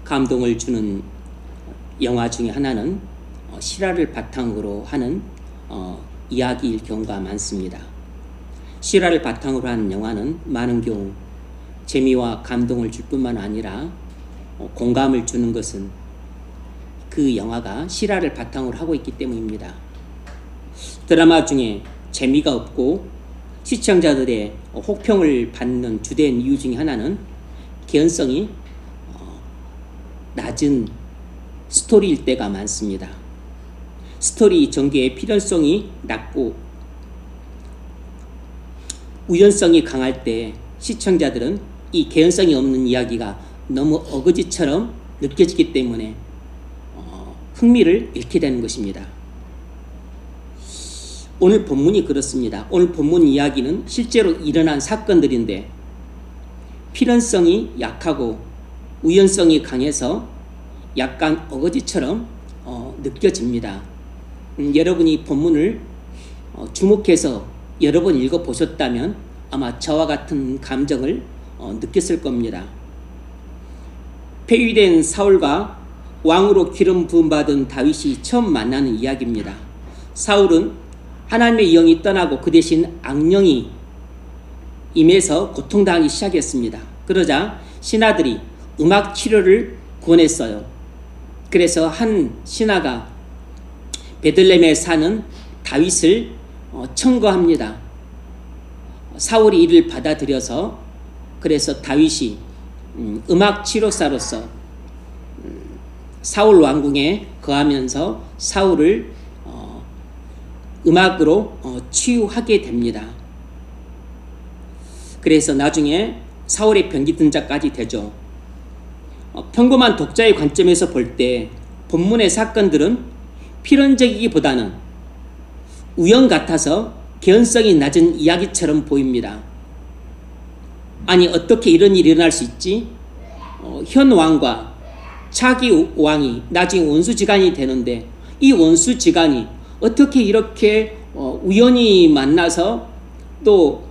감동을 주는 영화 중에 하나는 실화를 바탕으로 하는 이야기일 경우가 많습니다. 실화를 바탕으로 하는 영화는 많은 경우 재미와 감동을 줄 뿐만 아니라 공감을 주는 것은 그 영화가 실화를 바탕으로 하고 있기 때문입니다. 드라마 중에 재미가 없고 시청자들의 혹평을 받는 주된 이유 중에 하나는 개연성이 낮은 스토리일 때가 많습니다. 스토리 전개의 필연성이 낮고 우연성이 강할 때 시청자들은 이 개연성이 없는 이야기가 너무 어거지처럼 느껴지기 때문에 흥미를 잃게 되는 것입니다. 오늘 본문이 그렇습니다. 오늘 본문 이야기는 실제로 일어난 사건들인데 필연성이 약하고 우연성이 강해서 약간 어거지처럼 느껴집니다. 여러분이 본문을 주목해서 여러 번 읽어보셨다면 아마 저와 같은 감정을 느꼈을 겁니다. 폐위된 사울과 왕으로 기름 부음받은 다윗이 처음 만나는 이야기입니다. 사울은 하나님의 영이 떠나고 그 대신 악령이 임해서 고통당하기 시작했습니다. 그러자 신하들이 음악 치료를 권했어요. 그래서 한 신하가 베들레헴에 사는 다윗을 청거합니다. 사울이 이를 받아들여서 그래서 다윗이 음악 치료사로서 사울 왕궁에 거하면서 사울을 음악으로 치유하게 됩니다. 그래서 나중에 사울의 병기 든 자까지 되죠. 평범한 독자의 관점에서 볼 때 본문의 사건들은 필연적이기보다는 우연 같아서 개연성이 낮은 이야기처럼 보입니다. 아니 어떻게 이런 일이 일어날 수 있지? 현 왕과 차기 왕이 나중에 원수지간이 되는데 이 원수지간이 어떻게 이렇게 우연히 만나서 또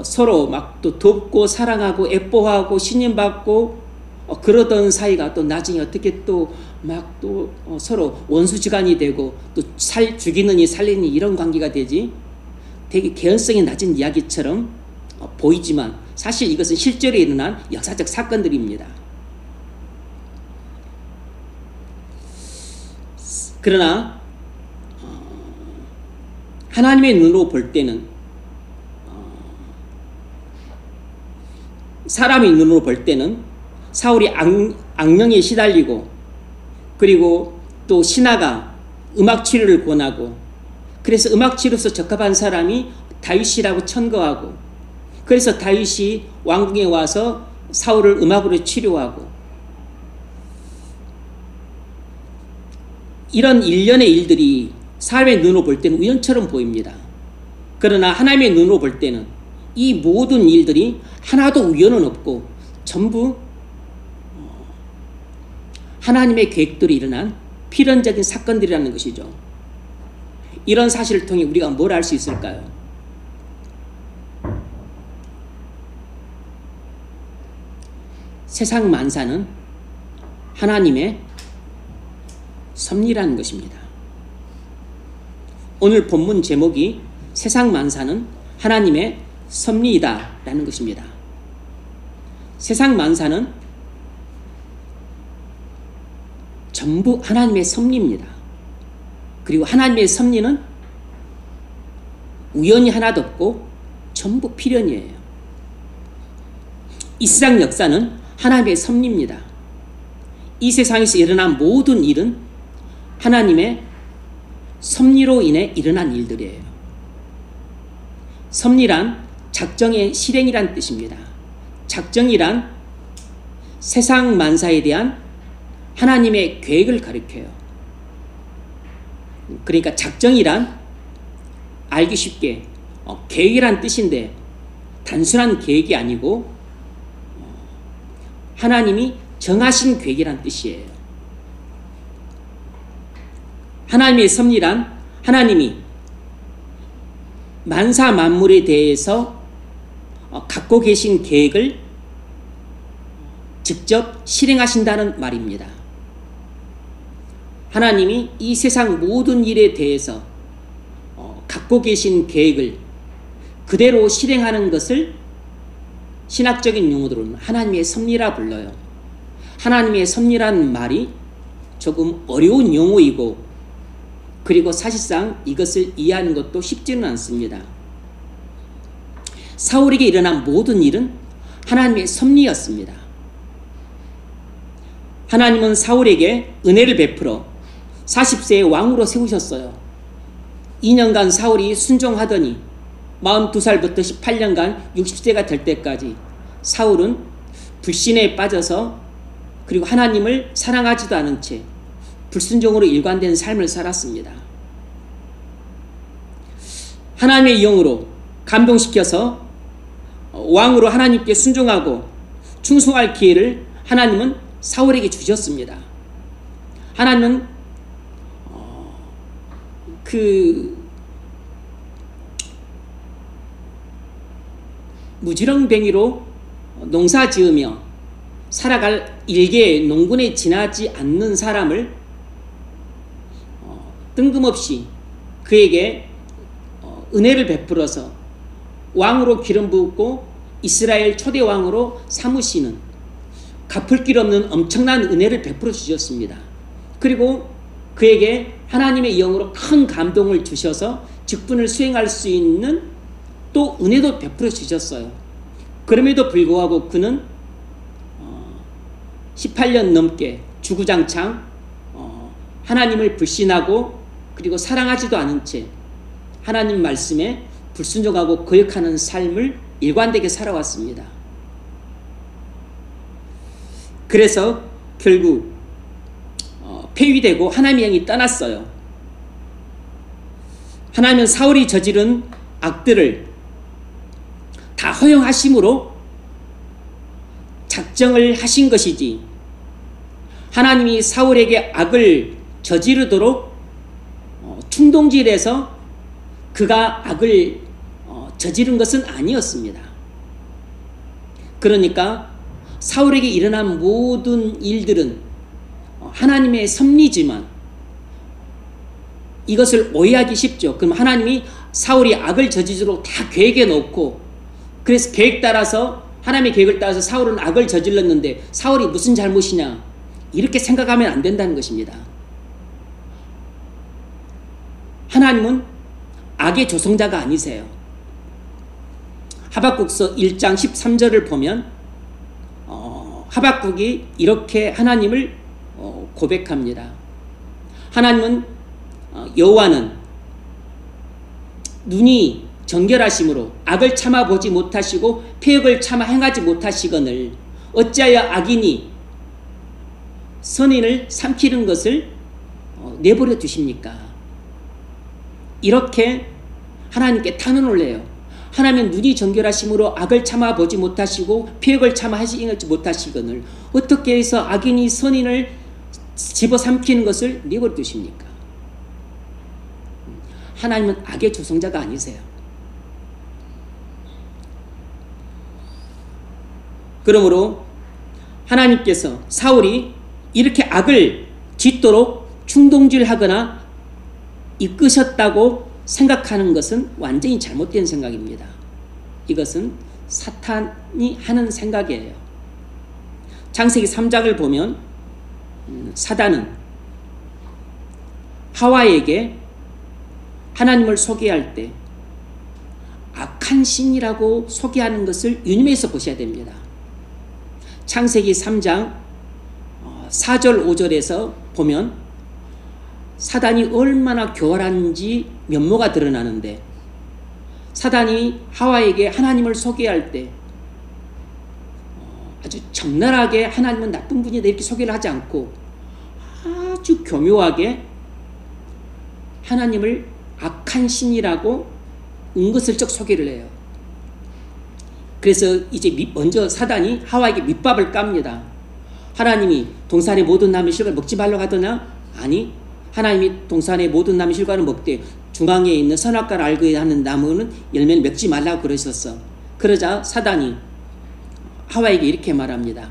서로 막 또 돕고 사랑하고 애뻐하고 신임받고 그러던 사이가 또 나중에 어떻게 또 막 또 서로 원수지간이 되고 또 죽이느니 살리니 이런 관계가 되지? 되게 개연성이 낮은 이야기처럼 보이지만 사실 이것은 실제로 일어난 역사적 사건들입니다. 그러나 하나님의 눈으로 볼 때는 사람의 눈으로 볼 때는 사울이 악령에 시달리고 그리고 또 신하가 음악 치료를 권하고 그래서 음악 치료로서 적합한 사람이 다윗이라고 천거하고 그래서 다윗이 왕궁에 와서 사울을 음악으로 치료하고 이런 일련의 일들이 사람의 눈으로 볼 때는 우연처럼 보입니다. 그러나 하나님의 눈으로 볼 때는 이 모든 일들이 하나도 우연은 없고 전부 하나님의 계획대로 일어난 필연적인 사건들이라는 것이죠. 이런 사실을 통해 우리가 뭘 알 수 있을까요? 세상 만사는 하나님의 섭리라는 것입니다. 오늘 본문 제목이 세상 만사는 하나님의 섭리이다 라는 것입니다. 세상 만사는 전부 하나님의 섭리입니다. 그리고 하나님의 섭리는 우연이 하나도 없고 전부 필연이에요. 이 세상 역사는 하나님의 섭리입니다. 이 세상에서 일어난 모든 일은 하나님의 섭리로 인해 일어난 일들이에요. 섭리란 작정의 실행이란 뜻입니다. 작정이란 세상 만사에 대한 하나님의 계획을 가리켜요. 그러니까 작정이란 알기 쉽게 계획이란 뜻인데 단순한 계획이 아니고 하나님이 정하신 계획이란 뜻이에요. 하나님의 섭리란 하나님이 만사 만물에 대해서 갖고 계신 계획을 직접 실행하신다는 말입니다. 하나님이 이 세상 모든 일에 대해서 갖고 계신 계획을 그대로 실행하는 것을 신학적인 용어로는 하나님의 섭리라 불러요. 하나님의 섭리라는 말이 조금 어려운 용어이고, 그리고 사실상 이것을 이해하는 것도 쉽지는 않습니다. 사울에게 일어난 모든 일은 하나님의 섭리였습니다. 하나님은 사울에게 은혜를 베풀어 40세의 왕으로 세우셨어요. 2년간 사울이 순종하더니 42살부터 18년간 60세가 될 때까지 사울은 불신에 빠져서, 그리고 하나님을 사랑하지도 않은 채 불순종으로 일관된 삶을 살았습니다. 하나님의 영으로 감동시켜서 왕으로 하나님께 순종하고 충성할 기회를 하나님은 사울에게 주셨습니다. 하나님은 무지렁뱅이로 농사 지으며 살아갈 일개의 농군에 지나지 않는 사람을 뜬금없이 그에게 은혜를 베풀어서 왕으로 기름 부었고 이스라엘 초대 왕으로 삼으시는 갚을 길 없는 엄청난 은혜를 베풀어 주셨습니다. 그리고 그에게 하나님의 영으로 큰 감동을 주셔서 직분을 수행할 수 있는 또 은혜도 베풀어 주셨어요. 그럼에도 불구하고 그는 18년 넘게 주구장창 하나님을 불신하고, 그리고 사랑하지도 않은 채 하나님 말씀에 불순종하고 거역하는 삶을 일관되게 살아왔습니다. 그래서 결국 폐위되고 하나님의 영이 떠났어요. 하나님은 사울이 저지른 악들을 다 허용하심으로 작정을 하신 것이지, 하나님이 사울에게 악을 저지르도록 충동질해서 그가 악을 저지른 것은 아니었습니다. 그러니까 사울에게 일어난 모든 일들은 하나님의 섭리지만, 이것을 오해하기 쉽죠. 그럼 하나님이 사울이 악을 저지르도록 다 계획해 놓고, 그래서 계획 따라서, 하나님의 계획을 따라서 사울은 악을 저질렀는데 사울이 무슨 잘못이냐, 이렇게 생각하면 안 된다는 것입니다. 하나님은 악의 조성자가 아니세요. 하박국서 1장 13절을 보면 하박국이 이렇게 하나님을 고백합니다. 하나님은 여호와는 눈이 정결하심으로 악을 참아보지 못하시고 폐역을 참아 행하지 못하시거늘 어찌하여 악인이 선인을 삼키는 것을 내버려 두십니까? 이렇게 하나님께 탄원을 해요. 하나님은 눈이 정결하심으로 악을 참아보지 못하시고 폐역을 참아 행하지 못하시거늘 어떻게 해서 악인이 선인을 집어삼키는 것을 내버려 두십니까? 하나님은 악의 조성자가 아니세요. 그러므로 하나님께서 사울이 이렇게 악을 짓도록 충동질하거나 이끄셨다고 생각하는 것은 완전히 잘못된 생각입니다. 이것은 사탄이 하는 생각이에요. 창세기 3장을 보면 사단은 하와에게 하나님을 소개할 때 악한 신이라고 소개하는 것을 유념해서 보셔야 됩니다. 창세기 3장 4절 5절에서 보면 사단이 얼마나 교활한지 면모가 드러나는데, 사단이 하와에게 하나님을 소개할 때 아주 적나라하게 하나님은 나쁜 분이다 이렇게 소개를 하지 않고 아주 교묘하게 하나님을 악한 신이라고 은근슬쩍 소개를 해요. 그래서 이제 먼저 사단이 하와에게 밑밥을 깝니다. 하나님이 동산의 모든 나무의 실과를 먹지 말라고 하더냐? 아니, 하나님이 동산의 모든 나무의 실과를 먹되 중앙에 있는 선악과를 알고 하는 나무는 열매를 맺지 말라고 그러셨어. 그러자 사단이 하와에게 이렇게 말합니다.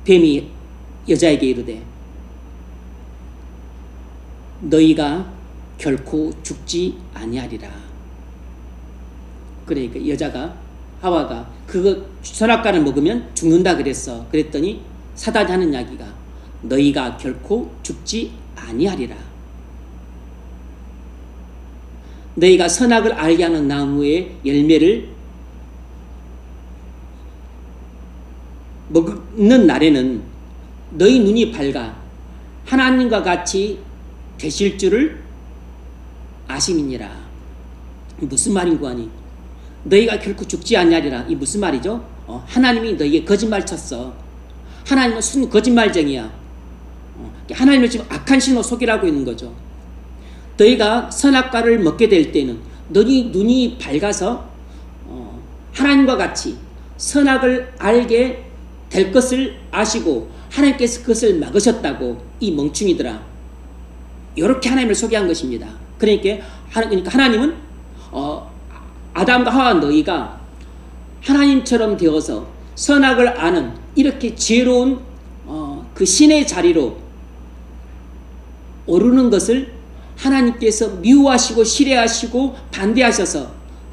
뱀이 여자에게 이르되 너희가 결코 죽지 아니하리라. 그러니까 여자가 하와가 그거 선악과를 먹으면 죽는다 그랬어. 그랬더니 사단이 하는 이야기가 너희가 결코 죽지 아니하리라. 너희가 선악을 알게 하는 나무의 열매를 먹는 날에는 너희 눈이 밝아 하나님과 같이 되실 줄을 아심이니라. 무슨 말인고 하니 너희가 결코 죽지 아니하리라. 이 무슨 말이죠? 하나님이 너희에게 거짓말 쳤어. 하나님은 순 거짓말쟁이야. 하나님을 지금 악한 신으로 속이라고 있는 거죠. 너희가 선악과를 먹게 될 때는 너희 눈이 밝아서 하나님과 같이 선악을 알게 될 것을 아시고 하나님께서 그것을 막으셨다고. 이 멍충이들아. 이렇게 하나님을 소개한 것입니다. 그러니까 하나님은 아담과 하와 너희가 하나님처럼 되어서 선악을 아는 이렇게 지혜로운 그 신의 자리로 오르는 것을 하나님께서 미워하시고 싫어하시고 반대하셔서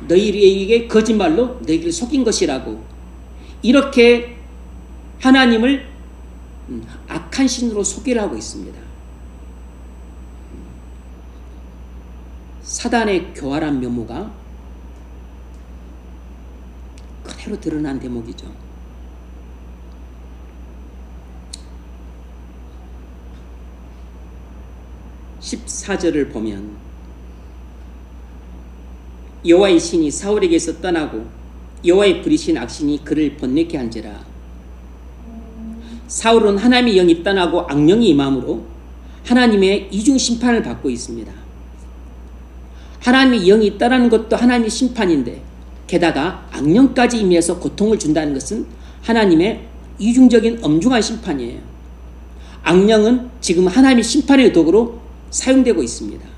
너희에게 거짓말로 너희를 속인 것이라고. 이렇게 하나님을 악한 신으로 소개를 하고 있습니다. 사단의 교활한 면모가 그대로 드러난 대목이죠. 14절을 보면 여호와의 신이 사울에게서 떠나고 여호와의 부리신 악신이 그를 번뇌케 한지라. 사울은 하나님의 영이 떠나고 악령이 임함으로 하나님의 이중 심판을 받고 있습니다. 하나님의 영이 떠나는 것도 하나님의 심판인데 게다가 악령까지 임해서 고통을 준다는 것은 하나님의 이중적인 엄중한 심판이에요. 악령은 지금 하나님의 심판의 도구로 사용되고 있습니다.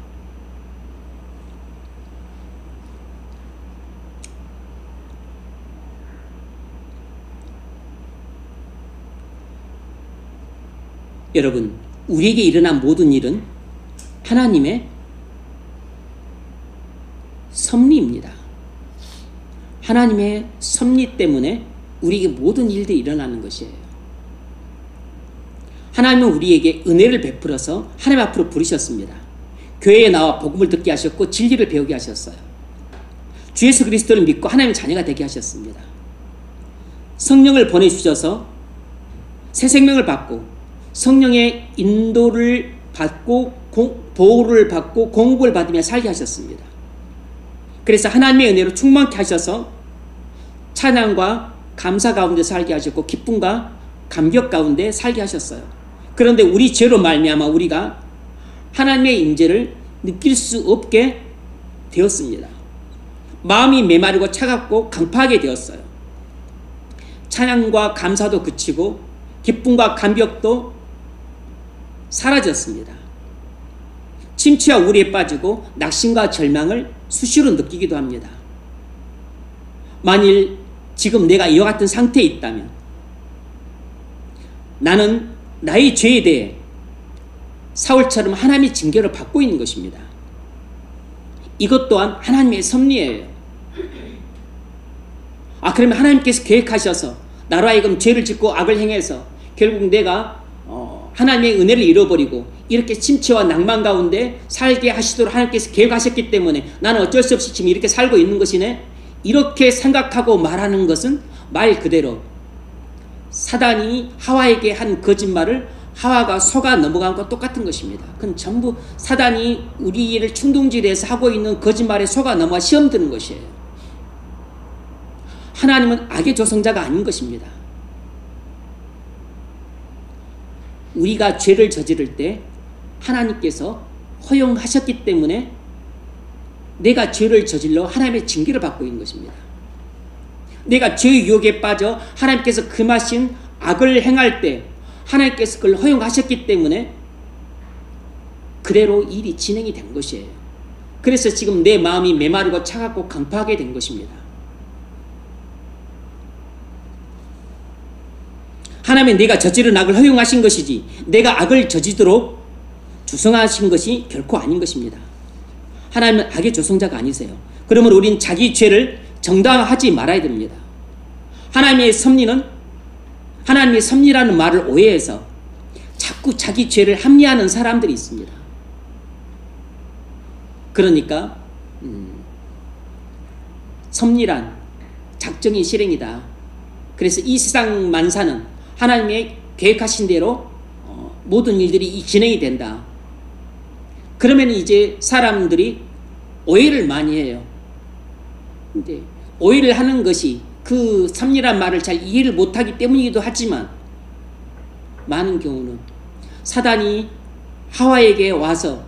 여러분, 우리에게 일어난 모든 일은 하나님의 섭리입니다. 하나님의 섭리 때문에 우리에게 모든 일들이 일어나는 것이에요. 하나님은 우리에게 은혜를 베풀어서 하나님 앞으로 부르셨습니다. 교회에 나와 복음을 듣게 하셨고 진리를 배우게 하셨어요. 주 예수 그리스도를 믿고 하나님의 자녀가 되게 하셨습니다. 성령을 보내주셔서 새 생명을 받고 성령의 인도를 받고 보호를 받고 공급을 받으며 살게 하셨습니다. 그래서 하나님의 은혜로 충만케 하셔서 찬양과 감사 가운데 살게 하셨고 기쁨과 감격 가운데 살게 하셨어요. 그런데 우리 죄로 말미암아 우리가 하나님의 임재를 느낄 수 없게 되었습니다. 마음이 메마르고 차갑고 강팍하게 되었어요. 찬양과 감사도 그치고 기쁨과 감격도 사라졌습니다. 침체와 우울에 빠지고 낙심과 절망을 수시로 느끼기도 합니다. 만일 지금 내가 이와 같은 상태에 있다면 나는 나의 죄에 대해 사울처럼 하나님의 징계를 받고 있는 것입니다. 이것 또한 하나님의 섭리예요. 그러면 하나님께서 계획하셔서 나로 하여금 죄를 짓고 악을 행해서 결국 내가 하나님의 은혜를 잃어버리고 이렇게 침체와 낭만 가운데 살게 하시도록 하나님께서 계획하셨기 때문에 나는 어쩔 수 없이 지금 이렇게 살고 있는 것이네. 이렇게 생각하고 말하는 것은 말 그대로 사단이 하와에게 한 거짓말을 하와가 속아 넘어간 것 똑같은 것입니다. 그건 전부 사단이 우리를 충동질해서 하고 있는 거짓말에 속아 넘어가 시험 드는 것이에요. 하나님은 악의 조성자가 아닌 것입니다. 우리가 죄를 저지를 때 하나님께서 허용하셨기 때문에 내가 죄를 저질러 하나님의 징계를 받고 있는 것입니다. 내가 죄의 유혹에 빠져 하나님께서 금하신 악을 행할 때 하나님께서 그걸 허용하셨기 때문에 그대로 일이 진행이 된 것이에요. 그래서 지금 내 마음이 메마르고 차갑고 강팍하게 된 것입니다. 하나님은 내가 저지른 악을 허용하신 것이지 내가 악을 저지도록 조성하신 것이 결코 아닌 것입니다. 하나님은 악의 조성자가 아니세요. 그러면 우린 자기 죄를 정당화하지 말아야 됩니다. 하나님의 섭리라는 말을 오해해서 자꾸 자기 죄를 합리화하는 사람들이 있습니다. 그러니까 섭리란 작정이 실행이다. 그래서 이 세상 만사는 하나님의 계획하신 대로 모든 일들이 진행이 된다. 그러면 이제 사람들이 오해를 많이 해요. 근데 오해를 하는 것이 그 섭리란 말을 잘 이해를 못하기 때문이기도 하지만 많은 경우는 사단이 하와에게 와서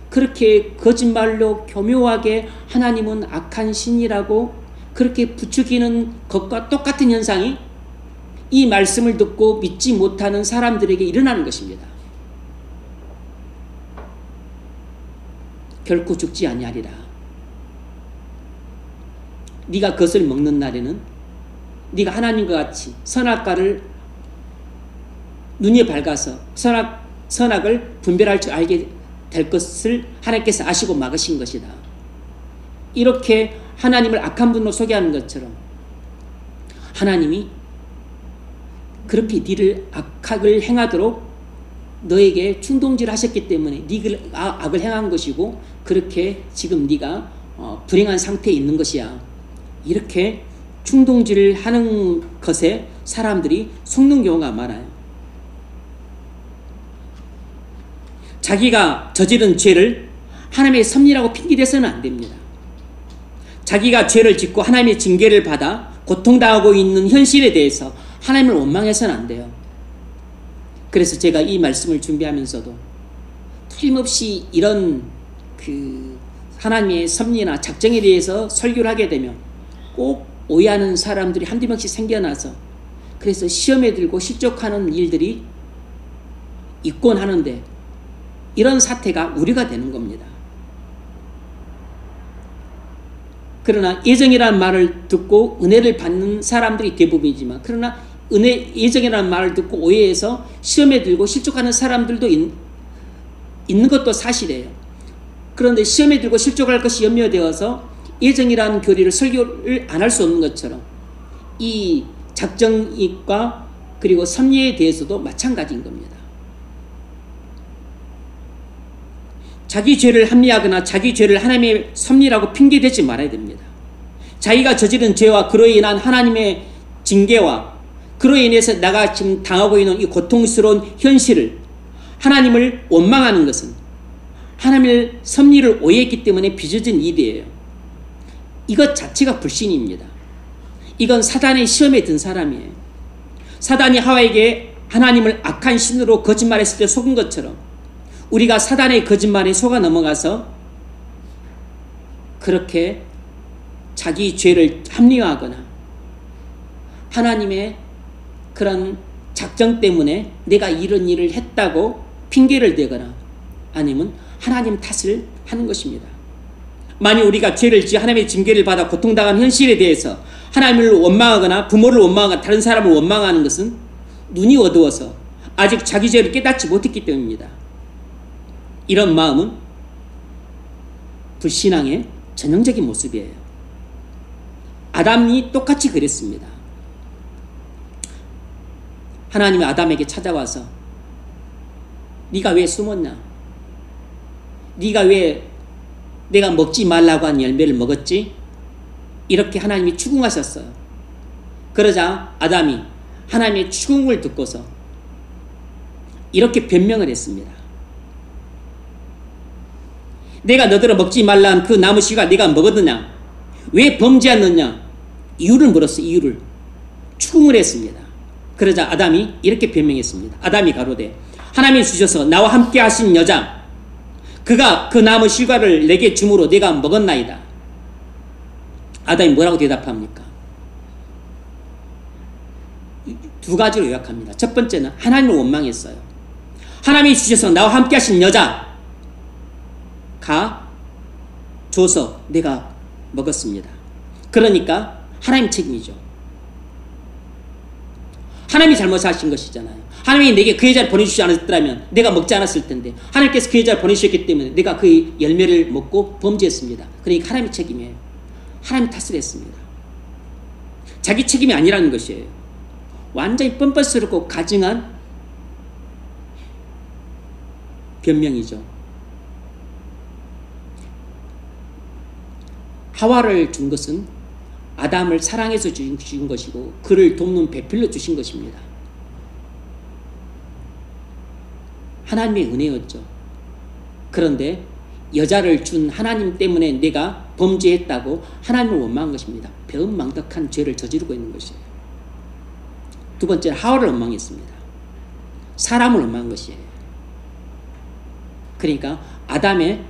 그렇게 거짓말로 교묘하게 하나님은 악한 신이라고 그렇게 부추기는 것과 똑같은 현상이 이 말씀을 듣고 믿지 못하는 사람들에게 일어나는 것입니다. 결코 죽지 아니하리라. 네가 그것을 먹는 날에는 네가 하나님과 같이 선악과를 눈이 밝아서 선악을 분별할 줄 알게 될 것을 하나님께서 아시고 막으신 것이다. 이렇게 하나님을 악한 분으로 소개하는 것처럼 하나님이 그렇게 네를 악을 행하도록 너에게 충동질 하셨기 때문에 네가 악을 행한 것이고 그렇게 지금 네가 불행한 상태에 있는 것이야. 이렇게 충동질을 하는 것에 사람들이 속는 경우가 많아요. 자기가 저지른 죄를 하나님의 섭리라고 핑계대서는 안 됩니다. 자기가 죄를 짓고 하나님의 징계를 받아 고통당하고 있는 현실에 대해서 하나님을 원망해서는 안 돼요. 그래서 제가 이 말씀을 준비하면서도 틀림없이 이런 하나님의 섭리나 작정에 대해서 설교를 하게 되면 꼭 오해하는 사람들이 한두 명씩 생겨나서 그래서 시험에 들고 실족하는 일들이 있곤 하는데 이런 사태가 우려가 되는 겁니다. 그러나 예정이라는 말을 듣고 은혜를 받는 사람들이 대부분이지만 그러나 예정이라는 말을 듣고 오해해서 시험에 들고 실족하는 사람들도 있는 것도 사실이에요. 그런데 시험에 들고 실족할 것이 염려되어서 예정이라는 교리를 설교를 안 할 수 없는 것처럼 이 작정과 그리고 섭리에 대해서도 마찬가지인 겁니다. 자기 죄를 합리하거나 자기 죄를 하나님의 섭리라고 핑계대지 말아야 됩니다. 자기가 저지른 죄와 그로 인한 하나님의 징계와 그로 인해서 내가 지금 당하고 있는 이 고통스러운 현실을 하나님을 원망하는 것은 하나님의 섭리를 오해했기 때문에 빚어진 일이에요. 이것 자체가 불신입니다. 이건 사단의 시험에 든 사람이에요. 사단이 하와에게 하나님을 악한 신으로 거짓말했을 때 속은 것처럼 우리가 사단의 거짓말에 속아 넘어가서 그렇게 자기 죄를 합리화하거나 하나님의 그런 작정 때문에 내가 이런 일을 했다고 핑계를 대거나 아니면 하나님 탓을 하는 것입니다. 만약 우리가 죄를 지어 하나님의 징계를 받아 고통당한 현실에 대해서 하나님을 원망하거나 부모를 원망하거나 다른 사람을 원망하는 것은 눈이 어두워서 아직 자기 죄를 깨닫지 못했기 때문입니다. 이런 마음은 불신앙의 전형적인 모습이에요. 아담이 똑같이 그랬습니다. 하나님이 아담에게 찾아와서 네가 왜 숨었냐? 네가 왜 내가 먹지 말라고 한 열매를 먹었지? 이렇게 하나님이 추궁하셨어요. 그러자 아담이 하나님의 추궁을 듣고서 이렇게 변명을 했습니다. 내가 너더러 먹지 말라는 그 나무 씨가 네가 먹었느냐? 왜 범죄하느냐? 이유를 물었어요. 이유를. 추궁을 했습니다. 그러자 아담이 이렇게 변명했습니다. 아담이 가로되 하나님이 주셔서 나와 함께 하신 여자 그가 그 나무 실과를 내게 주므로 내가 먹었나이다. 아담이 뭐라고 대답합니까? 두 가지로 요약합니다. 첫 번째는 하나님을 원망했어요. 하나님이 주셔서 나와 함께 하신 여자가 줘서 내가 먹었습니다. 그러니까 하나님 책임이죠. 하나님이 잘못하신 것이잖아요. 하나님이 내게 그 여자를 보내주지 않았더라면 내가 먹지 않았을 텐데 하나님께서 그 여자를 보내주셨기 때문에 내가 그 열매를 먹고 범죄했습니다. 그러니까 하나님의 책임이에요. 하나님 탓을 했습니다. 자기 책임이 아니라는 것이에요. 완전히 뻔뻔스럽고 가증한 변명이죠. 하와를 준 것은 아담을 사랑해서 주신 것이고 그를 돕는 배필로 주신 것입니다. 하나님의 은혜였죠. 그런데 여자를 준 하나님 때문에 내가 범죄했다고 하나님을 원망한 것입니다. 배은망덕한 죄를 저지르고 있는 것이에요. 두 번째는 하와를 원망했습니다. 사람을 원망한 것이에요. 그러니까 아담의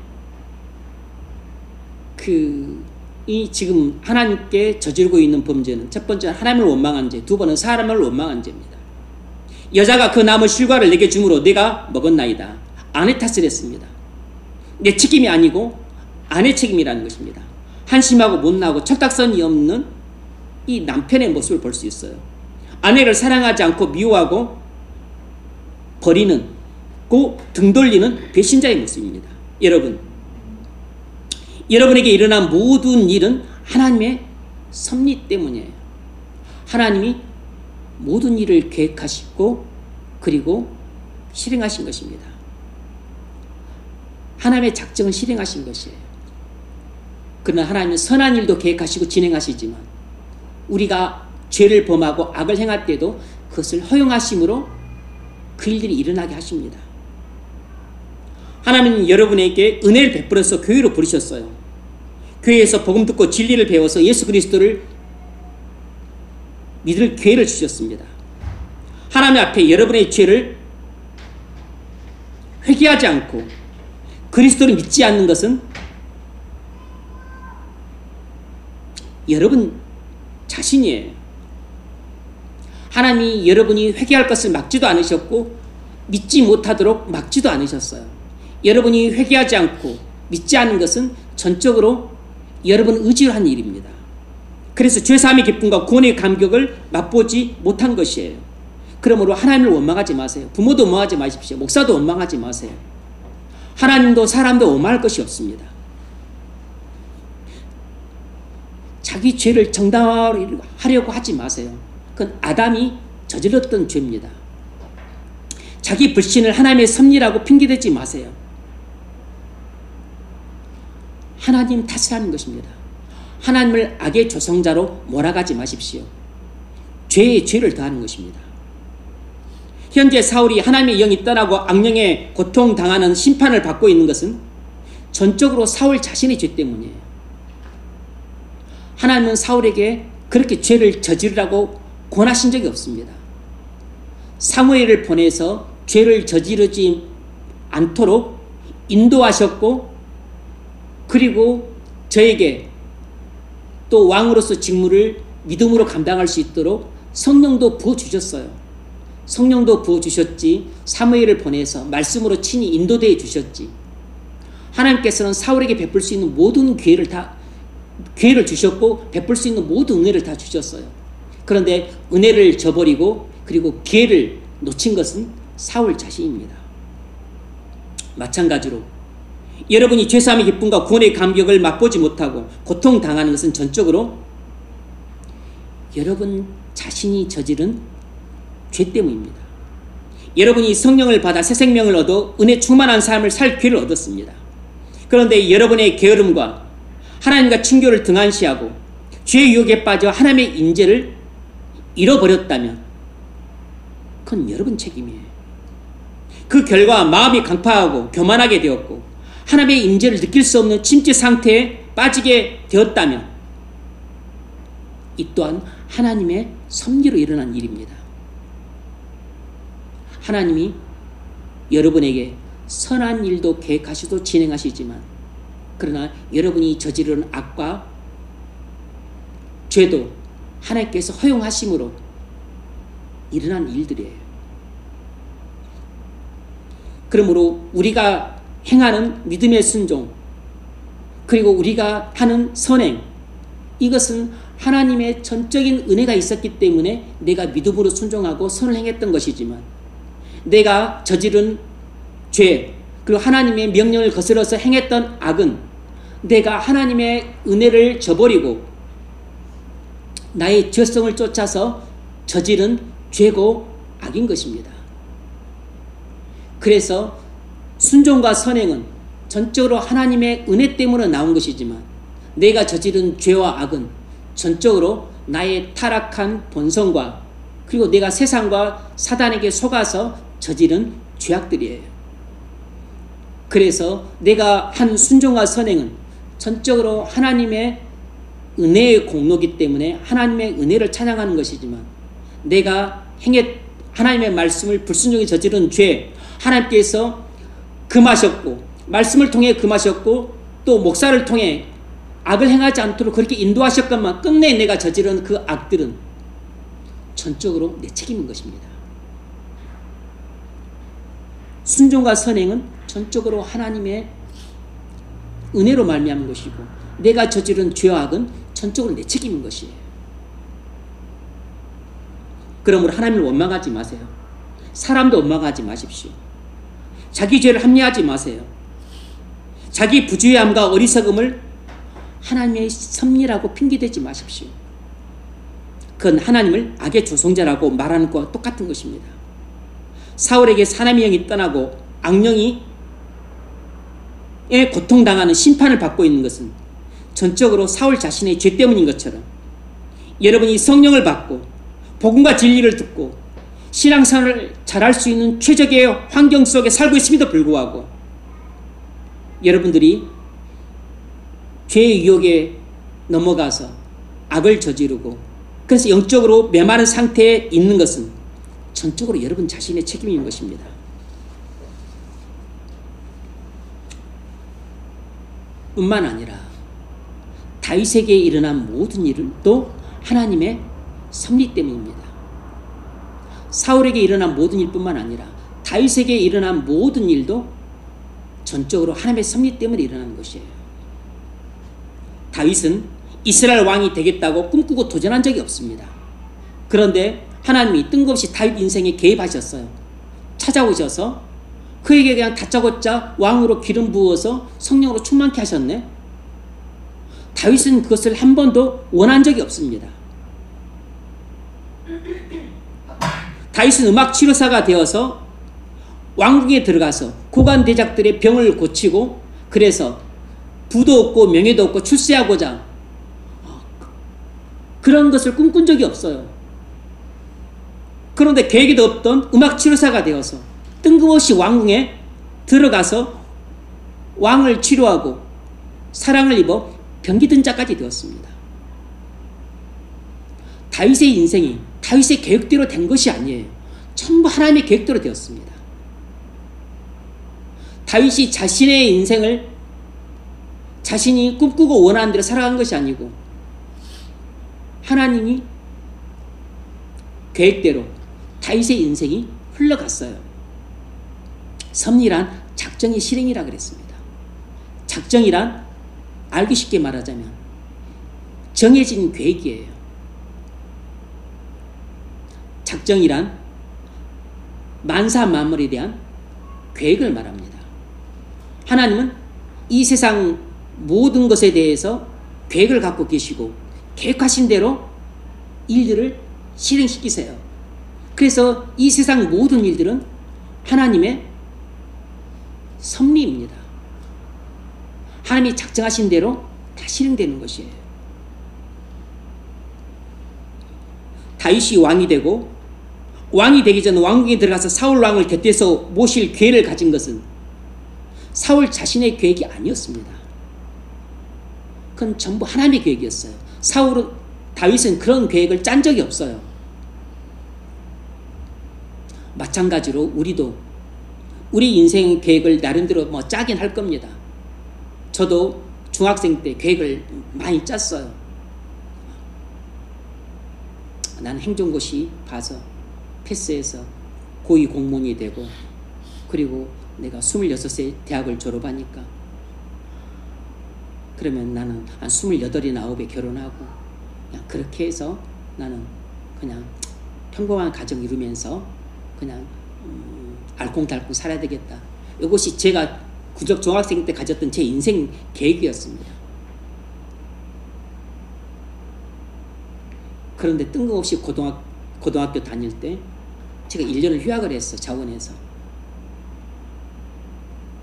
이 지금 하나님께 저지르고 있는 범죄는 첫 번째는 하나님을 원망한 죄, 두 번은 사람을 원망한 죄입니다. 여자가 그 나무 실과를 내게 주므로 내가 먹었나이다. 아내 탓을 했습니다. 내 책임이 아니고 아내 책임이라는 것입니다. 한심하고 못나고 철딱선이 없는 이 남편의 모습을 볼 수 있어요. 아내를 사랑하지 않고 미워하고 버리는 그 등 돌리는 배신자의 모습입니다. 여러분에게 일어난 모든 일은 하나님의 섭리 때문이에요. 하나님이 모든 일을 계획하시고 그리고 실행하신 것입니다. 하나님의 작정을 실행하신 것이에요. 그러나 하나님은 선한 일도 계획하시고 진행하시지만 우리가 죄를 범하고 악을 행할 때도 그것을 허용하심으로 그 일들이 일어나게 하십니다. 하나님은 여러분에게 은혜를 베풀어서 교회로 부르셨어요. 교회에서 복음 듣고 진리를 배워서 예수 그리스도를 믿을 기회를 주셨습니다. 하나님 앞에 여러분의 죄를 회개하지 않고 그리스도를 믿지 않는 것은 여러분 자신이에요. 하나님이 여러분이 회개할 것을 막지도 않으셨고 믿지 못하도록 막지도 않으셨어요. 여러분이 회개하지 않고 믿지 않는 것은 전적으로 여러분 의지로 한 일입니다. 그래서 죄사함의 기쁨과 구원의 감격을 맛보지 못한 것이에요. 그러므로 하나님을 원망하지 마세요. 부모도 원망하지 마십시오. 목사도 원망하지 마세요. 하나님도 사람도 원망할 것이 없습니다. 자기 죄를 정당화하려고 하지 마세요. 그건 아담이 저질렀던 죄입니다. 자기 불신을 하나님의 섭리라고 핑계대지 마세요. 하나님 탓을 하는 것입니다. 하나님을 악의 조성자로 몰아가지 마십시오. 죄에 죄를 더하는 것입니다. 현재 사울이 하나님의 영이 떠나고 악령에 고통당하는 심판을 받고 있는 것은 전적으로 사울 자신의 죄 때문이에요. 하나님은 사울에게 그렇게 죄를 저지르라고 권하신 적이 없습니다. 사무엘을 보내서 죄를 저지르지 않도록 인도하셨고 그리고 저에게 또 왕으로서 직무를 믿음으로 감당할 수 있도록 성령도 부어주셨어요. 성령도 부어주셨지 사무엘을 보내서 말씀으로 친히 인도되어 주셨지. 하나님께서는 사울에게 베풀 수 있는 모든 기회를 주셨고 베풀 수 있는 모든 은혜를 다 주셨어요. 그런데 은혜를 저버리고 그리고 기회를 놓친 것은 사울 자신입니다. 마찬가지로 여러분이 죄사함의 기쁨과 구원의 감격을 맛보지 못하고 고통당하는 것은 전적으로 여러분 자신이 저지른 죄 때문입니다. 여러분이 성령을 받아 새 생명을 얻어 은혜 충만한 삶을 살 기회를 얻었습니다. 그런데 여러분의 게으름과 하나님과 친교를 등한시하고 죄의 유혹에 빠져 하나님의 인재를 잃어버렸다면 그건 여러분 책임이에요. 그 결과 마음이 강팍하고 교만하게 되었고 하나님의 인재를 느낄 수 없는 침체 상태에 빠지게 되었다면 이 또한 하나님의 섭리로 일어난 일입니다. 하나님이 여러분에게 선한 일도 계획하시고 진행하시지만 그러나 여러분이 저지르는 악과 죄도 하나님께서 허용하심으로 일어난 일들이에요. 그러므로 우리가 행하는 믿음의 순종 그리고 우리가 하는 선행 이것은 하나님의 전적인 은혜가 있었기 때문에 내가 믿음으로 순종하고 선을 행했던 것이지만 내가 저지른 죄 그리고 하나님의 명령을 거스러서 행했던 악은 내가 하나님의 은혜를 저버리고 나의 죄성을 쫓아서 저지른 죄고 악인 것입니다. 그래서 순종과 선행은 전적으로 하나님의 은혜 때문에 나온 것이지만 내가 저지른 죄와 악은 전적으로 나의 타락한 본성과 그리고 내가 세상과 사단에게 속아서 저지른 죄악들이에요. 그래서 내가 한 순종과 선행은 전적으로 하나님의 은혜의 공로이기 때문에 하나님의 은혜를 찬양하는 것이지만 내가 하나님의 말씀을 불순종히 저지른 죄 하나님께서 금하셨고 말씀을 통해 금하셨고 또 목사를 통해 악을 행하지 않도록 그렇게 인도하셨건만 끝내 내가 저지른 그 악들은 전적으로 내 책임인 것입니다. 순종과 선행은 전적으로 하나님의 은혜로 말미암은 것이고 내가 저지른 죄와 악은 전적으로 내 책임인 것이에요. 그러므로 하나님을 원망하지 마세요. 사람도 원망하지 마십시오. 자기 죄를 합리하지 마세요. 자기 부주의함과 어리석음을 하나님의 섭리라고 핑계대지 마십시오. 그건 하나님을 악의 조성자라고 말하는 것과 똑같은 것입니다. 사울에게 사람의 영이 떠나고 악령이 고통당하는 심판을 받고 있는 것은 전적으로 사울 자신의 죄 때문인 것처럼 여러분이 성령을 받고 복음과 진리를 듣고 신앙생활을 잘할 수 있는 최적의 환경 속에 살고 있음에도 불구하고 여러분들이 죄의 유혹에 넘어가서 악을 저지르고 그래서 영적으로 메마른 상태에 있는 것은 전적으로 여러분 자신의 책임인 것입니다. 뿐만 아니라 다윗에게 일어난 모든 일도 하나님의 섭리 때문입니다. 사울에게 일어난 모든 일뿐만 아니라 다윗에게 일어난 모든 일도 전적으로 하나님의 섭리 때문에 일어나는 것이에요. 다윗은 이스라엘 왕이 되겠다고 꿈꾸고 도전한 적이 없습니다. 그런데 하나님이 뜬금없이 다윗 인생에 개입하셨어요. 찾아오셔서 그에게 그냥 다짜고짜 왕으로 기름 부어서 성령으로 충만케 하셨네. 다윗은 그것을 한 번도 원한 적이 없습니다. 다윗은 음악 치료사가 되어서 왕궁에 들어가서 고관 대작들의 병을 고치고 그래서 부도 없고 명예도 없고 출세하고자 그런 것을 꿈꾼 적이 없어요. 그런데 계획에도 없던 음악 치료사가 되어서 뜬금없이 왕궁에 들어가서 왕을 치료하고 사랑을 입어 병기 든 자까지 되었습니다. 다윗의 인생이 다윗의 계획대로 된 것이 아니에요. 전부 하나님의 계획대로 되었습니다. 다윗이 자신의 인생을 자신이 꿈꾸고 원하는 대로 살아간 것이 아니고 하나님이 계획대로 다윗의 인생이 흘러갔어요. 섭리란 작정의 실행이라 그랬습니다. 작정이란 알기 쉽게 말하자면 정해진 계획이에요. 작정이란 만사 만물에 대한 계획을 말합니다. 하나님은 이 세상 모든 것에 대해서 계획을 갖고 계시고 계획하신 대로 일들을 실행시키세요. 그래서 이 세상 모든 일들은 하나님의 섭리입니다. 하나님이 작정하신 대로 다 실행되는 것이에요. 다윗이 왕이 되고 왕이 되기 전 왕궁에 들어가서 사울 왕을 곁에서 모실 기회를 가진 것은 사울 자신의 계획이 아니었습니다. 그건 전부 하나님의 계획이었어요. 다윗은 그런 계획을 짠 적이 없어요. 마찬가지로 우리도 우리 인생 계획을 나름대로 짜긴 할 겁니다. 저도 중학생 때 계획을 많이 짰어요. 나는 행정고시 봐서 패스해서 고위 공무원이 되고 그리고 내가 26세 대학을 졸업하니까, 그러면 나는 한 28이나 9에 결혼하고 그냥 그렇게 해서 나는 그냥 평범한 가정 이루면서 그냥 알콩달콩 살아야 되겠다. 이것이 제가 구적 중학생 때 가졌던 제 인생 계획이었습니다. 그런데 뜬금없이 고등학교 다닐 때 제가 1년을 휴학을 했어, 자원에서.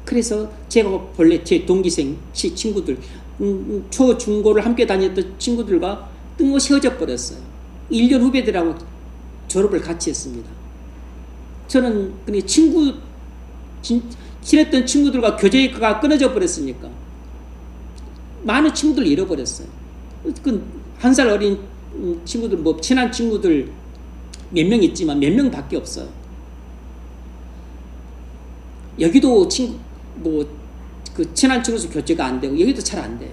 그래서 제가 본래 제 동기생 친구들, 초, 중고를 함께 다녔던 친구들과 뜬금없이 헤어져 버렸어요. 1년 후배들하고 졸업을 같이 했습니다. 저는 그냥 친했던 친구들과 교제가 끊어져 버렸으니까 많은 친구들 잃어버렸어요. 그 한 살 어린 친구들, 뭐 친한 친구들 몇 명 있지만 몇 명밖에 없어요. 여기도 그 친한 친구들 교제가 안 되고 여기도 잘 안 돼요.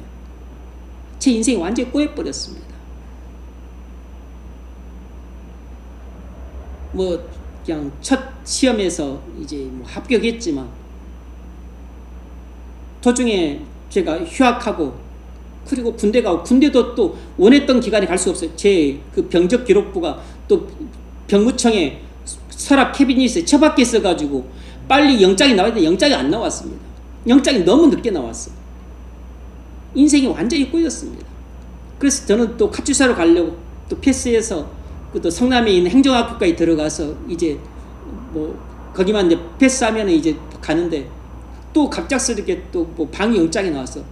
제 인생이 완전히 꼬여버렸습니다. 뭐 그냥 첫 시험에서 이제 뭐 합격했지만 도중에 제가 휴학하고 그리고 군대 가고, 군대도 또 원했던 기간에 갈 수 없어요. 제 그 병적 기록부가 또 병무청에 서랍 캐비닛에 처박혀 있어가지고 빨리 영장이 나와야 되는데 영장이 안 나왔습니다. 영장이 너무 늦게 나왔어요. 인생이 완전히 꼬였습니다. 그래서 저는 또 카투사로 가려고 또 패스해서 또 성남에 있는 행정학교까지 들어가서 이제 뭐 거기만 이제 패스하면 이제 가는데 또 갑작스럽게 또 뭐 방위 영장이 나와서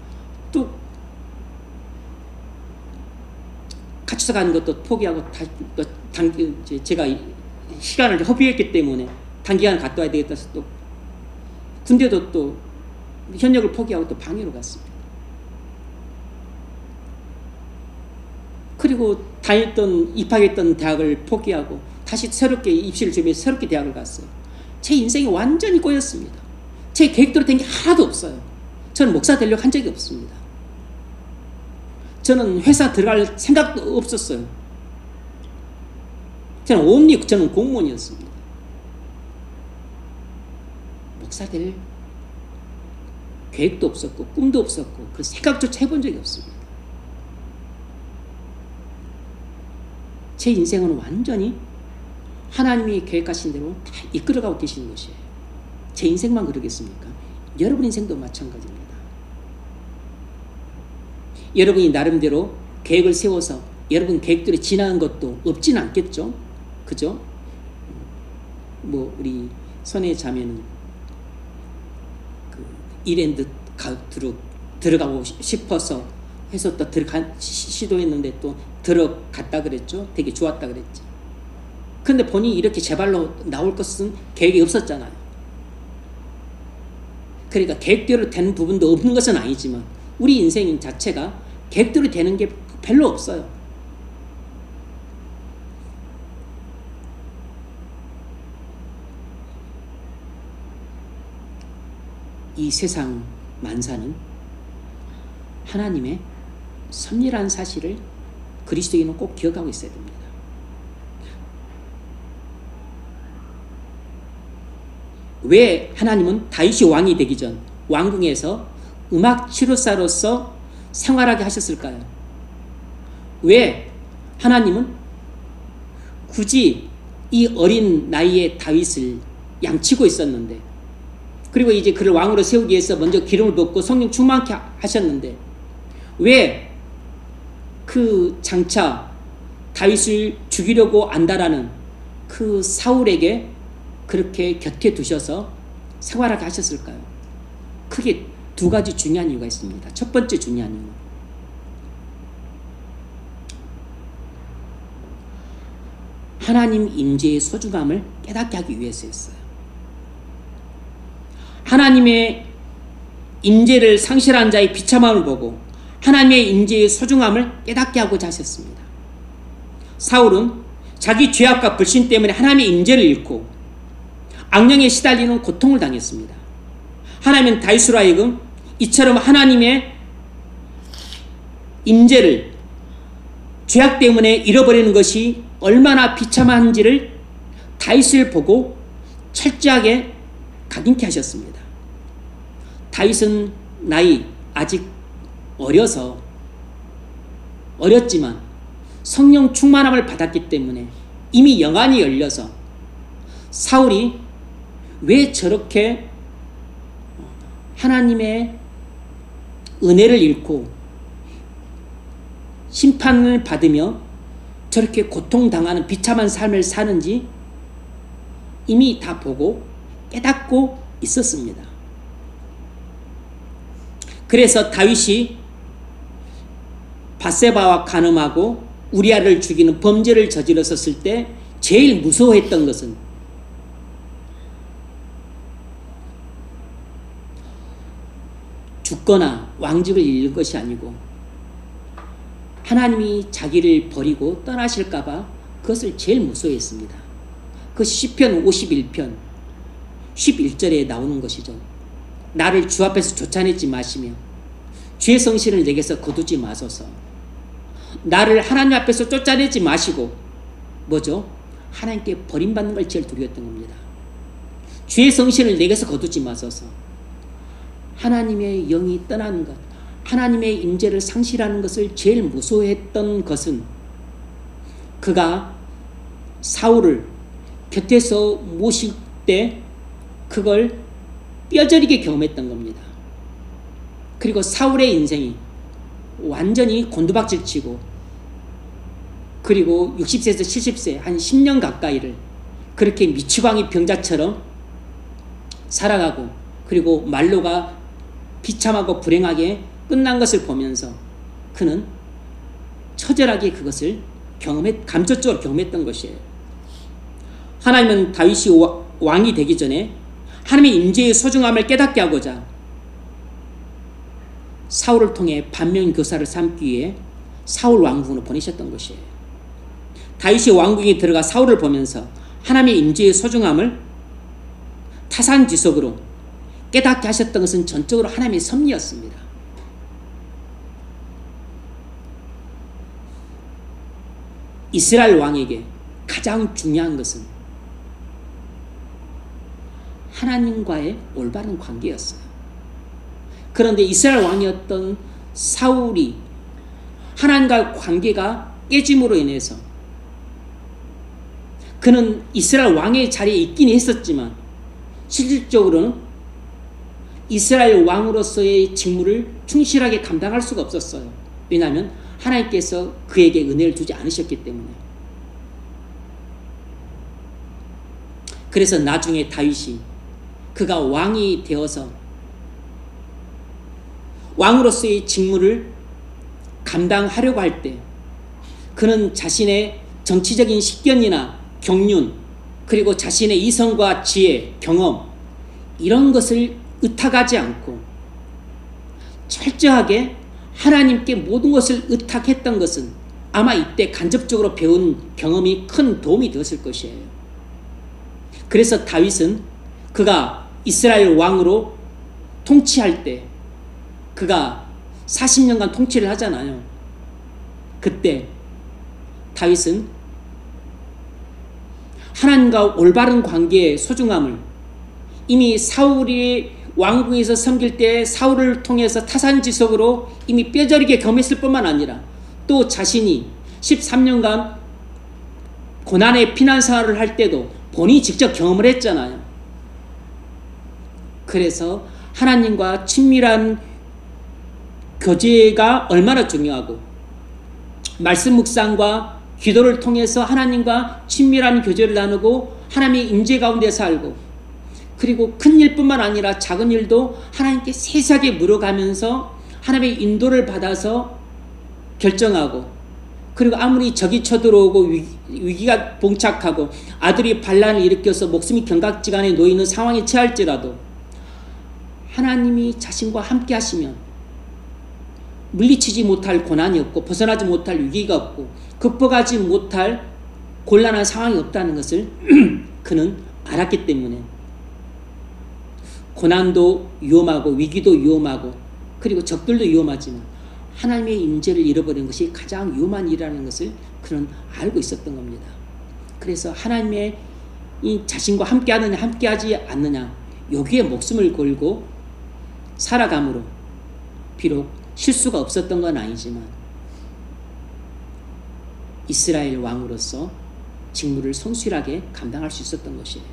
또 카투사 가는 것도 포기하고 다시 또 제가 시간을 허비했기 때문에 단기간 갔다 와야 되겠다 해서 또 군대도 또 현역을 포기하고 또 방위로 갔습니다. 그리고 입학했던 대학을 포기하고 다시 새롭게 입시를 준비해서 새롭게 대학을 갔어요. 제 인생이 완전히 꼬였습니다. 제 계획대로 된 게 하나도 없어요. 저는 목사 되려고 한 적이 없습니다. 저는 회사 들어갈 생각도 없었어요. 저는 공무원이었습니다. 목사 될 계획도 없었고 꿈도 없었고 그 생각조차 해본 적이 없습니다. 제 인생은 완전히 하나님이 계획하신 대로 다 이끌어가고 계시는 것이에요. 제 인생만 그러겠습니까? 여러분 인생도 마찬가지입니다. 여러분이 나름대로 계획을 세워서 여러분 계획대로 지나는 것도 없진 않겠죠? 그죠? 뭐 우리 선의 자매는 그 이랜드 들어가고 싶어서 해서 또 시도했는데 또 들어갔다 그랬죠? 되게 좋았다 그랬죠. 근데 본인이 이렇게 제 발로 나올 것은 계획이 없었잖아요. 그러니까 계획대로 되는 부분도 없는 것은 아니지만 우리 인생 자체가 계획대로 되는 게 별로 없어요. 이 세상 만사는 하나님의 섭리라는 사실을 그리스도인은 꼭 기억하고 있어야 됩니다. 왜 하나님은 다윗이 왕이 되기 전 왕궁에서 음악 치료사로서 생활하게 하셨을까요? 왜 하나님은 굳이 이 어린 나이에 다윗을 양치고 있었는데, 그리고 이제 그를 왕으로 세우기 위해서 먼저 기름을 붓고 성령 충만케 하셨는데, 왜 그 장차 다윗을 죽이려고 안다라는 그 사울에게 그렇게 곁에 두셔서 생활하게 하셨을까요? 크게 두 가지 중요한 이유가 있습니다. 첫 번째 중요한 이유는 하나님 임재의 소중함을 깨닫게 하기 위해서였어요. 하나님의 임재를 상실한 자의 비참함을 보고 하나님의 임재의 소중함을 깨닫게 하고자 하셨습니다. 사울은 자기 죄악과 불신 때문에 하나님의 임재를 잃고 악령에 시달리는 고통을 당했습니다. 하나님은 다윗으로 하여금 이처럼 하나님의 임재를 죄악 때문에 잃어버리는 것이 얼마나 비참한지를 다윗을 보고 철저하게 각인케 하셨습니다. 다윗은 나이 아직 어렸지만 성령 충만함을 받았기 때문에 이미 영안이 열려서 사울이 왜 저렇게 하나님의 은혜를 잃고 심판을 받으며 저렇게 고통당하는 비참한 삶을 사는지 이미 다 보고 깨닫고 있었습니다. 그래서 다윗이 밧세바와 간음하고 우리아를 죽이는 범죄를 저질렀을 때 제일 무서워했던 것은 죽거나 왕직을 잃는 것이 아니고 하나님이 자기를 버리고 떠나실까봐 그것을 제일 무서워했습니다. 그 시편 51편 11절에 나오는 것이죠. 나를 주 앞에서 쫓아내지 마시며 주의 성신을 내게서 거두지 마소서. 나를 하나님 앞에서 쫓아내지 마시고 뭐죠? 하나님께 버림받는 걸 제일 두려웠던 겁니다. 주의 성신을 내게서 거두지 마소서. 하나님의 영이 떠나는 것, 하나님의 임재를 상실하는 것을 제일 무서워했던 것은 그가 사울을 곁에서 모실 때 그걸 뼈저리게 경험했던 겁니다. 그리고 사울의 인생이 완전히 곤두박질 치고 그리고 60세에서 70세 한 10년 가까이를 그렇게 미치광이 병자처럼 살아가고 그리고 말로가 비참하고 불행하게 끝난 것을 보면서 그는 처절하게 그것을 감정적으로 경험했던 것이에요. 하나님은 다윗이 왕이 되기 전에 하나님의 임재의 소중함을 깨닫게 하고자 사울을 통해 반면교사를 삼기 위해 사울 왕궁으로 보내셨던 것이에요. 다윗이 왕궁에 들어가 사울을 보면서 하나님의 임재의 소중함을 타산지석으로 깨닫게 하셨던 것은 전적으로 하나님의 섭리였습니다. 이스라엘 왕에게 가장 중요한 것은 하나님과의 올바른 관계였어요. 그런데 이스라엘 왕이었던 사울이 하나님과의 관계가 깨짐으로 인해서 그는 이스라엘 왕의 자리에 있긴 했었지만 실질적으로는 이스라엘 왕으로서의 직무를 충실하게 감당할 수가 없었어요. 왜냐하면 하나님께서 그에게 은혜를 주지 않으셨기 때문에. 그래서 나중에 다윗이 그가 왕이 되어서 왕으로서의 직무를 감당하려고 할 때 그는 자신의 정치적인 식견이나 경륜 그리고 자신의 이성과 지혜, 경험 이런 것을 의탁하지 않고 철저하게 하나님께 모든 것을 의탁했던 것은 아마 이때 간접적으로 배운 경험이 큰 도움이 되었을 것이에요. 그래서 다윗은 그가 이스라엘 왕으로 통치할 때 그가 40년간 통치를 하잖아요. 그때 다윗은 하나님과 올바른 관계의 소중함을 이미 사울이 왕궁에서 섬길 때 사울을 통해서 타산지석으로 이미 뼈저리게 경험했을 뿐만 아니라 또 자신이 13년간 고난의 피난 생활을 할 때도 본인이 직접 경험을 했잖아요. 그래서 하나님과 친밀한 교제가 얼마나 중요하고 말씀 묵상과 기도를 통해서 하나님과 친밀한 교제를 나누고 하나님의 임재 가운데 살고 그리고 큰 일뿐만 아니라 작은 일도 하나님께 세세하게 물어가면서 하나님의 인도를 받아서 결정하고 그리고 아무리 적이 쳐들어오고 위기가 봉착하고 아들이 반란을 일으켜서 목숨이 경각지간에 놓이는 상황에 처할지라도 하나님이 자신과 함께 하시면 물리치지 못할 고난이 없고 벗어나지 못할 위기가 없고 극복하지 못할 곤란한 상황이 없다는 것을 그는 알았기 때문에 고난도 위험하고 위기도 위험하고 그리고 적들도 위험하지만 하나님의 임재를 잃어버린 것이 가장 위험한 일이라는 것을 그는 알고 있었던 겁니다. 그래서 하나님의 이 자신과 함께하느냐 함께하지 않느냐 여기에 목숨을 걸고 살아감으로 비록 실수가 없었던 건 아니지만 이스라엘 왕으로서 직무를 성실하게 감당할 수 있었던 것이에요.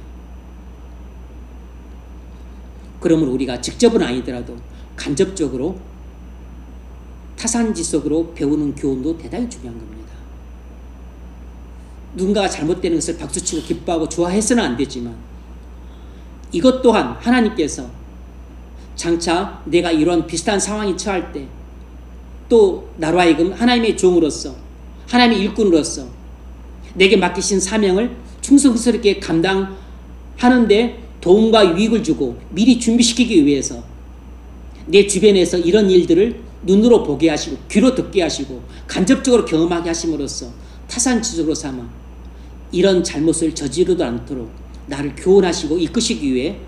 그러므로 우리가 직접은 아니더라도 간접적으로 타산지석으로 배우는 교훈도 대단히 중요한 겁니다. 누군가가 잘못되는 것을 박수치고 기뻐하고 좋아해서는 안 되지만 이것 또한 하나님께서 장차 내가 이런 비슷한 상황에 처할 때 또 나로 하여금 하나님의 종으로서 하나님의 일꾼으로서 내게 맡기신 사명을 충성스럽게 감당하는데 도움과 유익을 주고 미리 준비시키기 위해서 내 주변에서 이런 일들을 눈으로 보게 하시고 귀로 듣게 하시고 간접적으로 경험하게 하심으로써 타산지석으로 삼아 이런 잘못을 저지르도 않도록 나를 교훈하시고 이끄시기 위해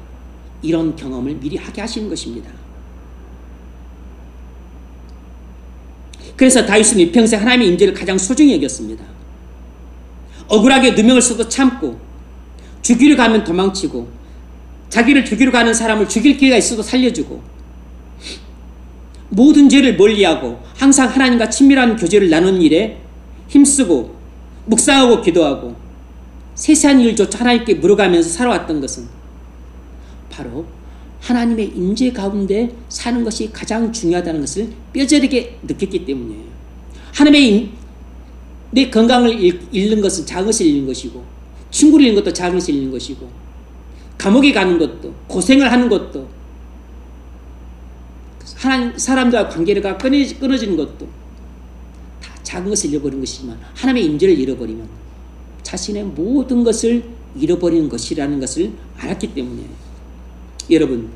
이런 경험을 미리 하게 하시는 것입니다. 그래서 다윗은 일평생 하나님의 임재를 가장 소중히 여겼습니다. 억울하게 누명을 써도 참고 죽이려 가면 도망치고 자기를 죽이려 가는 사람을 죽일 기회가 있어도 살려주고 모든 죄를 멀리하고 항상 하나님과 친밀한 교제를 나누는 일에 힘쓰고 묵상하고 기도하고 세세한 일조차 하나님께 물어가면서 살아왔던 것은 바로 하나님의 임재 가운데 사는 것이 가장 중요하다는 것을 뼈저리게 느꼈기 때문이에요. 하나님의 내 건강을 잃는 것은 작은 것을 잃는 것이고 친구를 잃는 것도 작은 것을 잃는 것이고 감옥에 가는 것도 고생을 하는 것도 하나님 사람들과 관계가 끊어지는 것도 다 작은 것을 잃어버린 것이지만 하나님의 임재를 잃어버리면 자신의 모든 것을 잃어버리는 것이라는 것을 알았기 때문이에요. 여러분,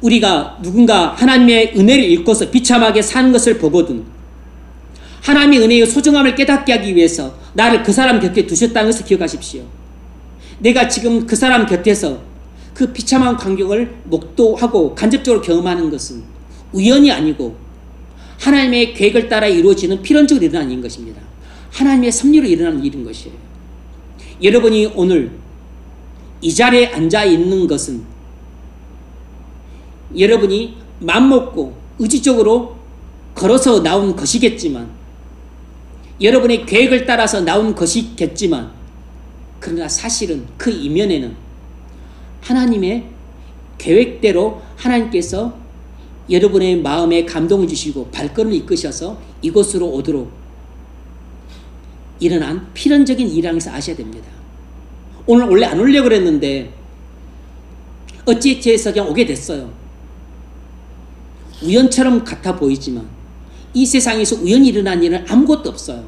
우리가 누군가 하나님의 은혜를 잃고서 비참하게 사는 것을 보거든 하나님의 은혜의 소중함을 깨닫게 하기 위해서 나를 그 사람 곁에 두셨다는 것을 기억하십시오. 내가 지금 그 사람 곁에서 그 비참한 광경을 목도하고 간접적으로 경험하는 것은 우연이 아니고 하나님의 계획을 따라 이루어지는 필연적으로 일어나는 일인 것입니다. 하나님의 섭리로 일어나는 일인 것이에요. 여러분이 오늘 이 자리에 앉아 있는 것은 여러분이 맘먹고 의지적으로 걸어서 나온 것이겠지만 여러분의 계획을 따라서 나온 것이겠지만 그러나 사실은 그 이면에는 하나님의 계획대로 하나님께서 여러분의 마음에 감동을 주시고 발걸음을 이끄셔서 이곳으로 오도록 일어난 필연적인 일이라는 것을 아셔야 됩니다. 오늘 원래 안 오려고 그랬는데 어찌해서 그냥 오게 됐어요. 우연처럼 같아 보이지만 이 세상에서 우연히 일어난 일은 아무것도 없어요.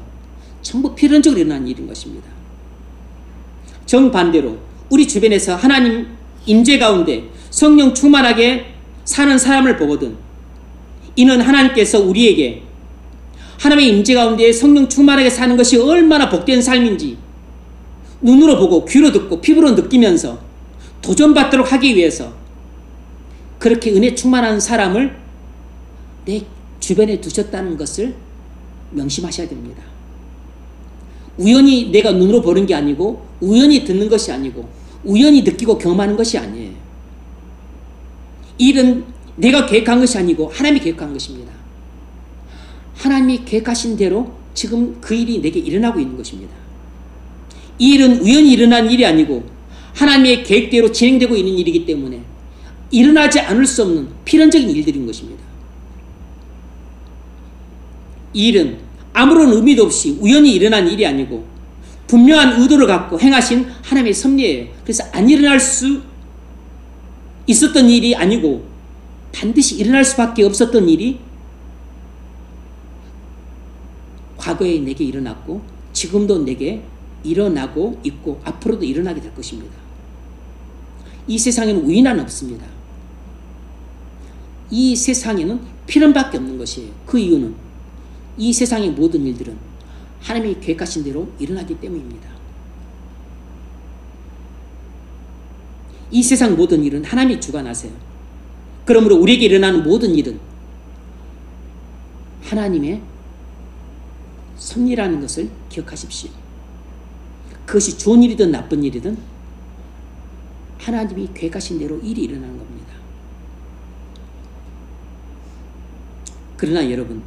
전부 필연적으로 일어난 일인 것입니다. 정반대로 우리 주변에서 하나님 임재 가운데 성령 충만하게 사는 사람을 보거든 이는 하나님께서 우리에게 하나님의 임재 가운데 성령 충만하게 사는 것이 얼마나 복된 삶인지 눈으로 보고 귀로 듣고 피부로 느끼면서 도전받도록 하기 위해서 그렇게 은혜 충만한 사람을 내 주변에 두셨다는 것을 명심하셔야 됩니다. 우연히 내가 눈으로 보는 게 아니고 우연히 듣는 것이 아니고 우연히 느끼고 경험하는 것이 아니에요. 이 일은 내가 계획한 것이 아니고 하나님이 계획한 것입니다. 하나님이 계획하신 대로 지금 그 일이 내게 일어나고 있는 것입니다. 이 일은 우연히 일어난 일이 아니고 하나님의 계획대로 진행되고 있는 일이기 때문에 일어나지 않을 수 없는 필연적인 일들인 것입니다. 이 일은 아무런 의미도 없이 우연히 일어난 일이 아니고 분명한 의도를 갖고 행하신 하나님의 섭리예요. 그래서 안 일어날 수 있었던 일이 아니고 반드시 일어날 수밖에 없었던 일이 과거에 내게 일어났고 지금도 내게 일어나고 있고 앞으로도 일어나게 될 것입니다. 이 세상에는 우연은 없습니다. 이 세상에는 필연밖에 없는 것이에요. 그 이유는 이 세상의 모든 일들은 하나님이 계획하신 대로 일어나기 때문입니다. 이 세상 모든 일은 하나님이 주관하세요. 그러므로 우리에게 일어나는 모든 일은 하나님의 섭리라는 것을 기억하십시오. 그것이 좋은 일이든 나쁜 일이든 하나님이 계획하신 대로 일이 일어나는 겁니다. 그러나 여러분,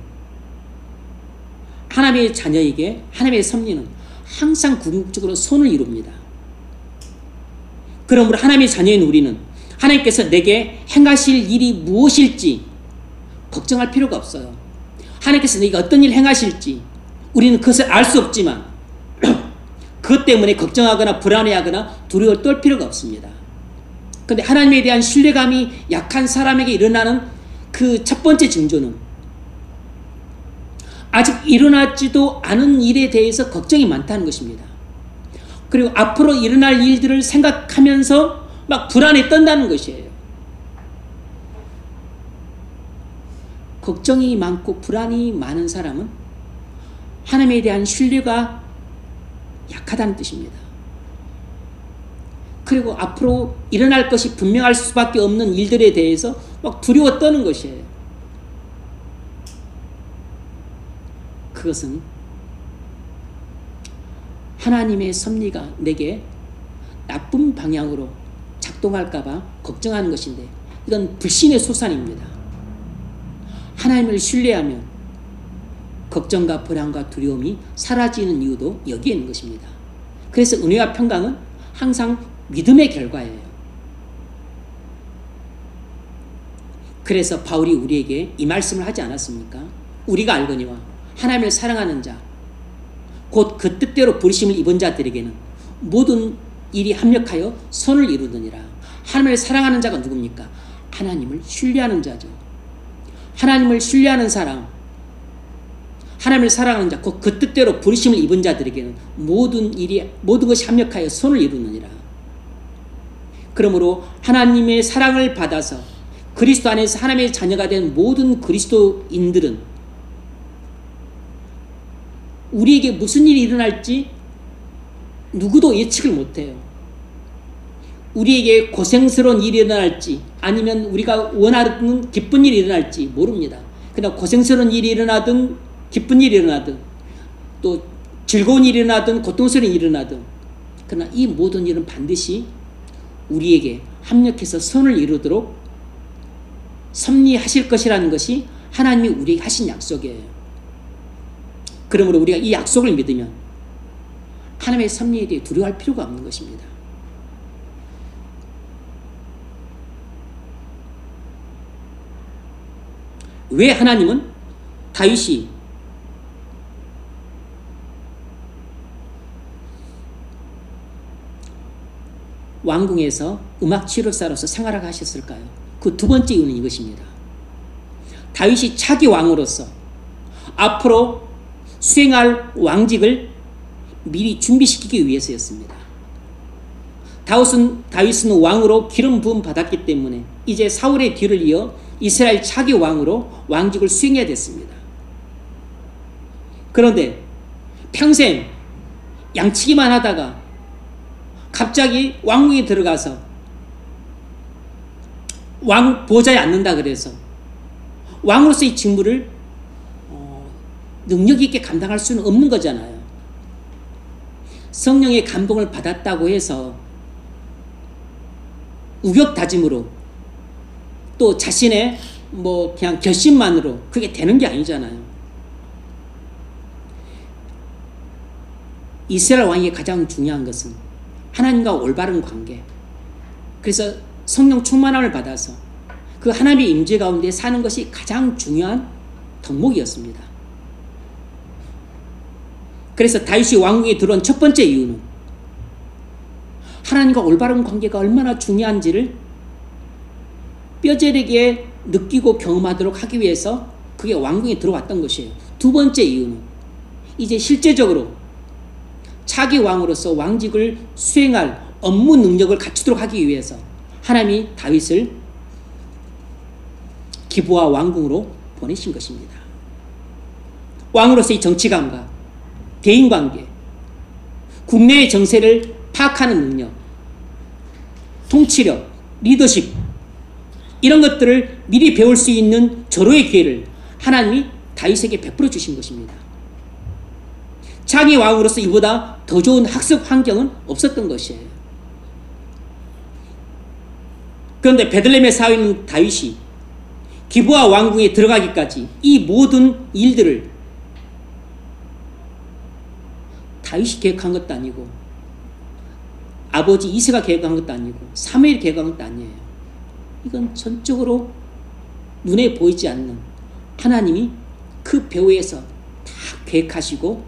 하나님의 자녀에게 하나님의 섭리는 항상 궁극적으로 선을 이룹니다. 그러므로 하나님의 자녀인 우리는 하나님께서 내게 행하실 일이 무엇일지 걱정할 필요가 없어요. 하나님께서 내게 어떤 일을 행하실지 우리는 그것을 알 수 없지만 그것 때문에 걱정하거나 불안해하거나 두려워 떨 필요가 없습니다. 그런데 하나님에 대한 신뢰감이 약한 사람에게 일어나는 그 첫 번째 징조는 아직 일어나지도 않은 일에 대해서 걱정이 많다는 것입니다. 그리고 앞으로 일어날 일들을 생각하면서 막 불안에 떤다는 것이에요. 걱정이 많고 불안이 많은 사람은 하나님에 대한 신뢰가 약하다는 뜻입니다. 그리고 앞으로 일어날 것이 분명할 수밖에 없는 일들에 대해서 막 두려워 떠는 것이에요. 그것은 하나님의 섭리가 내게 나쁜 방향으로 작동할까봐 걱정하는 것인데 이건 불신의 소산입니다. 하나님을 신뢰하면 걱정과 불안과 두려움이 사라지는 이유도 여기에 있는 것입니다. 그래서 은혜와 평강은 항상 믿음의 결과예요. 그래서 바울이 우리에게 이 말씀을 하지 않았습니까? 우리가 알거니와 하나님을 사랑하는 자 곧 그 뜻대로 부르심을 입은 자들에게는 모든 일이 합력하여 선을 이루느니라. 하나님을 사랑하는 자가 누굽니까? 하나님을 신뢰하는 자죠. 하나님을 신뢰하는 사람, 하나님을 사랑하는 자, 곧 그 뜻대로 부르심을 입은 자들에게는 모든 것이 합력하여 선을 이루느니라. 그러므로 하나님의 사랑을 받아서 그리스도 안에서 하나님의 자녀가 된 모든 그리스도인들은 우리에게 무슨 일이 일어날지 누구도 예측을 못해요. 우리에게 고생스러운 일이 일어날지 아니면 우리가 원하는 기쁜 일이 일어날지 모릅니다. 그러나 고생스러운 일이 일어나든 기쁜 일이 일어나든 또 즐거운 일이 일어나든 고통스러운 일이 일어나든 그러나 이 모든 일은 반드시 우리에게 합력해서 선을 이루도록 섭리하실 것이라는 것이 하나님이 우리에게 하신 약속이에요. 그러므로 우리가 이 약속을 믿으면 하나님의 섭리에 대해 두려워할 필요가 없는 것입니다. 왜 하나님은 다윗이 왕궁에서 음악 치료사로서 생활을 하셨을까요? 그 두 번째 이유는 이것입니다. 다윗이 차기 왕으로서 앞으로 수행할 왕직을 미리 준비시키기 위해서였습니다. 다윗은 왕으로 기름 부음 받았기 때문에 이제 사울의 뒤를 이어 이스라엘 차기 왕으로 왕직을 수행해야 됐습니다. 그런데 평생 양치기만 하다가 갑자기 왕궁에 들어가서 왕 보좌에 앉는다 그래서 왕으로서의 직무를 능력 있게 감당할 수는 없는 거잖아요. 성령의 감동을 받았다고 해서 우격다짐으로 또 자신의 그냥 결심만으로 그게 되는 게 아니잖아요. 이스라엘 왕에게 가장 중요한 것은 하나님과 올바른 관계, 그래서 성령 충만함을 받아서 그 하나님의 임재 가운데 사는 것이 가장 중요한 덕목이었습니다. 그래서 다윗이 왕궁에 들어온 첫 번째 이유는 하나님과 올바른 관계가 얼마나 중요한지를 뼈저리게 느끼고 경험하도록 하기 위해서 그게 왕궁에 들어왔던 것이에요. 두 번째 이유는 이제 실제적으로 차기 왕으로서 왕직을 수행할 업무 능력을 갖추도록 하기 위해서 하나님이 다윗을 기브아 왕궁으로 보내신 것입니다. 왕으로서의 정치감과 대인관계, 국내의 정세를 파악하는 능력, 통치력, 리더십 이런 것들을 미리 배울 수 있는 절호의 기회를 하나님이 다윗에게 베풀어 주신 것입니다. 차기 왕으로서 이보다 더 좋은 학습 환경은 없었던 것이에요. 그런데 베들레헴에 살고 있는 다윗이 기브아 왕궁에 들어가기까지 이 모든 일들을 다윗이 계획한 것도 아니고 아버지 이새가 계획한 것도 아니고 사무엘이 계획한 것도 아니에요. 이건 전적으로 눈에 보이지 않는 하나님이 그 배후에서 다 계획하시고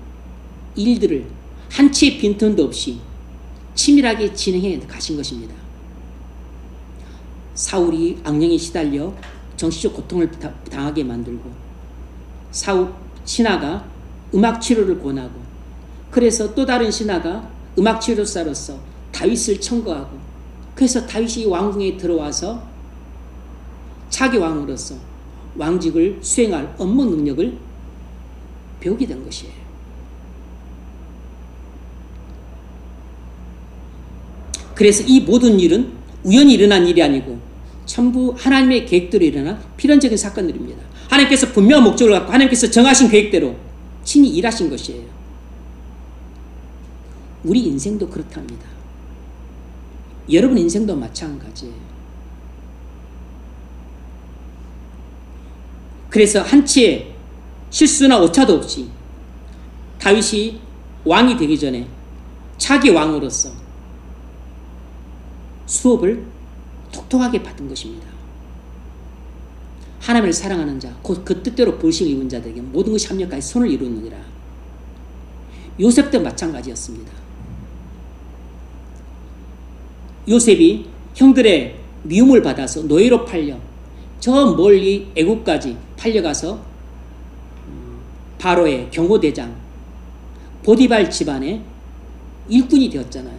일들을 한 치의 빈틈도 없이 치밀하게 진행해 가신 것입니다. 사울이 악령에 시달려 정신적 고통을 당하게 만들고 신하가 음악 치료를 권하고 그래서 또 다른 신하가 음악 치료사로서 다윗을 청구하고 그래서 다윗이 왕궁에 들어와서 차기 왕으로서 왕직을 수행할 업무 능력을 배우게 된 것이에요. 그래서 이 모든 일은 우연히 일어난 일이 아니고 전부 하나님의 계획대로 일어난 필연적인 사건들입니다. 하나님께서 분명한 목적을 갖고 하나님께서 정하신 계획대로 친히 일하신 것이에요. 우리 인생도 그렇답니다. 여러분 인생도 마찬가지예요. 그래서 한치의 실수나 오차도 없이 다윗이 왕이 되기 전에 차기 왕으로서 수업을 똑똑하게 받은 것입니다. 하나님을 사랑하는 자, 곧 그 뜻대로 부르심을 입은 자들에게 모든 것이 합력하여 선을 이루느니라. 요셉도 마찬가지였습니다. 요셉이 형들의 미움을 받아서 노예로 팔려 저 멀리 애국까지 팔려가서 바로의 경호대장 보디발 집안의 일꾼이 되었잖아요.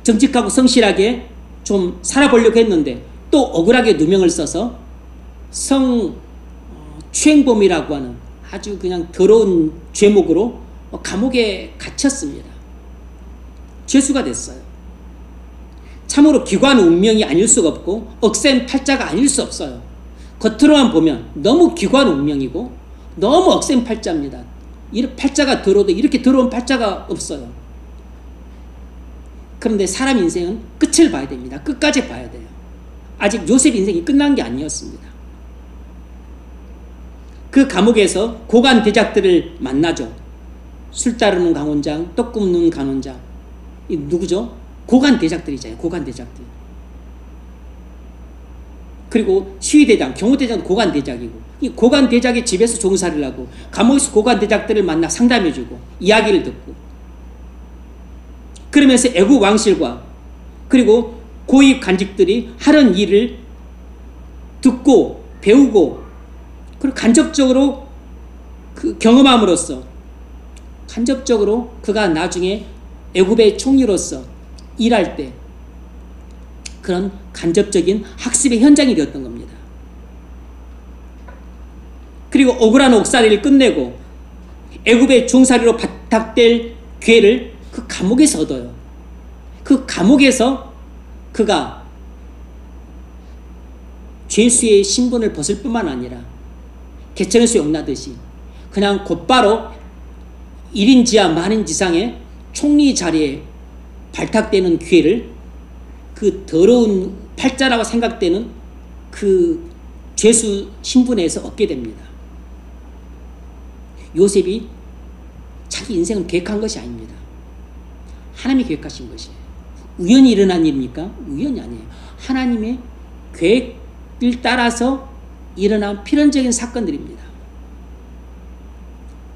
정직하고 성실하게 좀 살아보려고 했는데 또 억울하게 누명을 써서 성추행범이라고 하는 아주 그냥 더러운 죄목으로 감옥에 갇혔습니다. 죄수가 됐어요. 참으로 기관 운명이 아닐 수가 없고 억센 팔자가 아닐 수 없어요. 겉으로만 보면 너무 기관 운명이고 너무 억센 팔자입니다. 팔자가 더러워도 이렇게 더러운 팔자가 없어요. 그런데 사람 인생은 끝을 봐야 됩니다. 끝까지 봐야 돼요. 아직 요셉 인생이 끝난 게 아니었습니다. 그 감옥에서 고관 대작들을 만나죠. 술 따르는 강원장, 떡 굽는 간원장. 이 누구죠? 고관 대작들이잖아요. 고관 대작들. 그리고 시위대장, 경호대장도 고관 대작이고 이 고관 대작의 집에서 종살이를 하고 감옥에서 고관 대작들을 만나 상담해주고 이야기를 듣고 그러면서 애국 왕실과 그리고 고위 관직들이 하는 일을 듣고 배우고 그리고 간접적으로 그 경험함으로써 간접적으로 그가 나중에 애국의 총리로서 일할 때 그런 간접적인 학습의 현장이 되었던 겁니다. 그리고 억울한 옥살이를 끝내고 애국의 종살이로 발탁될 기회를 그 감옥에서 얻어요. 그 감옥에서 그가 죄수의 신분을 벗을 뿐만 아니라 개천에서 용나듯이 그냥 곧바로 1인 지하 만인 지상의 총리 자리에 발탁되는 기회를 그 더러운 팔자라고 생각되는 그 죄수 신분에서 얻게 됩니다. 요셉이 자기 인생을 계획한 것이 아닙니다. 하나님이 계획하신 것이에요. 우연히 일어난 일입니까? 우연이 아니에요. 하나님의 계획을 따라서 일어난 필연적인 사건들입니다.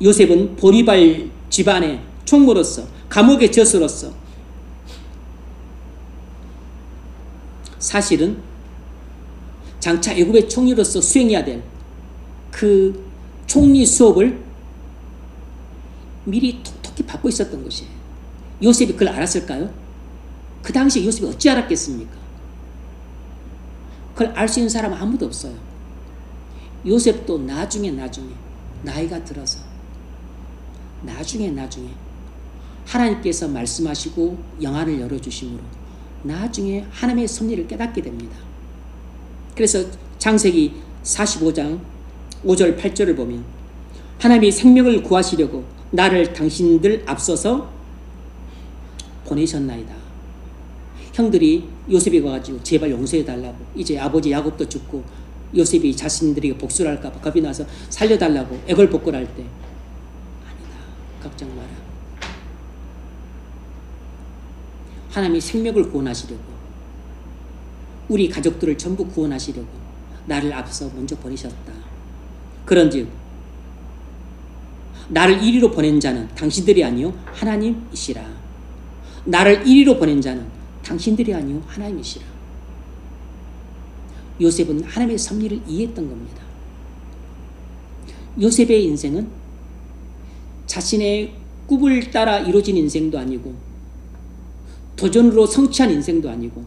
요셉은 보디발 집안의 총무로서 감옥의 저수로서 사실은 장차 애굽의 총리로서 수행해야 될 그 총리 수업을 미리 톡톡히 받고 있었던 것이에요. 요셉이 그걸 알았을까요? 그 당시에 요셉이 어찌 알았겠습니까? 그걸 알 수 있는 사람은 아무도 없어요. 요셉도 나중에 나이가 들어서 나중에 하나님께서 말씀하시고 영안을 열어주심으로 나중에 하나님의 섭리를 깨닫게 됩니다. 그래서 창세기 45장 5절 8절을 보면 하나님이 생명을 구하시려고 나를 당신들 앞서서 보내셨나이다. 형들이 요셉이 와가지고 제발 용서해달라고 이제 아버지 야곱도 죽고 요셉이 자신들에게 복수를 할까 봐 겁이 나서 살려달라고 애걸복걸할 때 아니다. 걱정 마라. 하나님이 생명을 구원하시려고, 우리 가족들을 전부 구원하시려고 나를 앞서 먼저 보내셨다. 그런즉 나를 이리로 보낸 자는 당신들이 아니요 하나님이시라. 나를 이리로 보낸 자는 당신들이 아니요 하나님이시라. 요셉은 하나님의 섭리를 이해했던 겁니다. 요셉의 인생은 자신의 꿈을 따라 이루어진 인생도 아니고 도전으로 성취한 인생도 아니고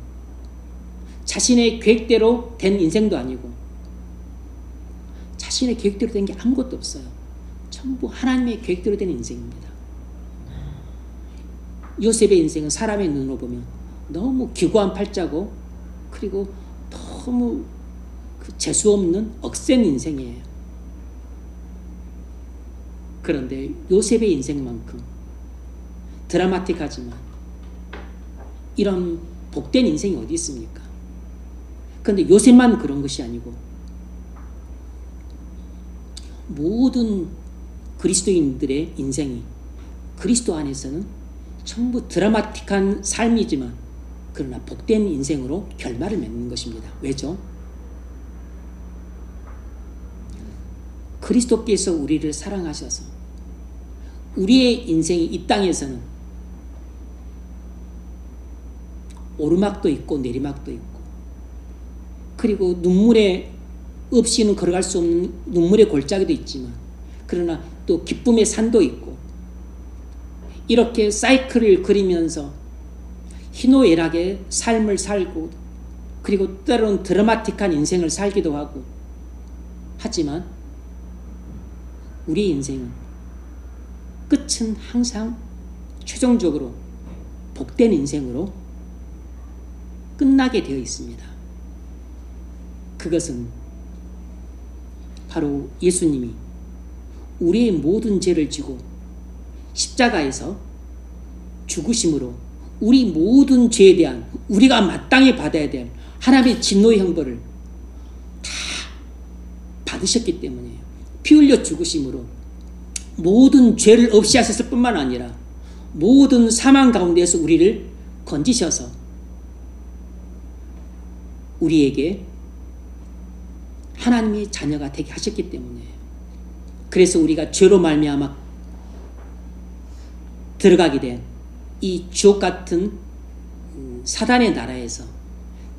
자신의 계획대로 된 인생도 아니고 자신의 계획대로 된 게 아무것도 없어요. 전부 하나님의 계획대로 된 인생입니다. 요셉의 인생은 사람의 눈으로 보면 너무 기구한 팔자고 그리고 너무 재수없는 억센 인생이에요. 그런데 요셉의 인생만큼 드라마틱하지만 이런 복된 인생이 어디 있습니까? 그런데 요셉만 그런 것이 아니고 모든 그리스도인들의 인생이 그리스도 안에서는 전부 드라마틱한 삶이지만 그러나 복된 인생으로 결말을 맺는 것입니다. 왜죠? 그리스도께서 우리를 사랑하셔서 우리의 인생이 이 땅에서는 오르막도 있고 내리막도 있고 그리고 눈물에 없이는 걸어갈 수 없는 눈물의 골짜기도 있지만 그러나 또 기쁨의 산도 있고 이렇게 사이클을 그리면서 희노애락의 삶을 살고 그리고 때로는 드라마틱한 인생을 살기도 하고 하지만 우리의 인생은 끝은 항상 최종적으로 복된 인생으로 끝나게 되어 있습니다. 그것은 바로 예수님이 우리의 모든 죄를 지고 십자가에서 죽으심으로 우리 모든 죄에 대한 우리가 마땅히 받아야 될 하나님의 진노의 형벌을 다 받으셨기 때문이에요. 피 흘려 죽으심으로 모든 죄를 없이 하셨을 뿐만 아니라 모든 사망 가운데에서 우리를 건지셔서 우리에게 하나님의 자녀가 되게 하셨기 때문이에요. 그래서 우리가 죄로 말미암아 들어가게 된 이 지옥 같은 사단의 나라에서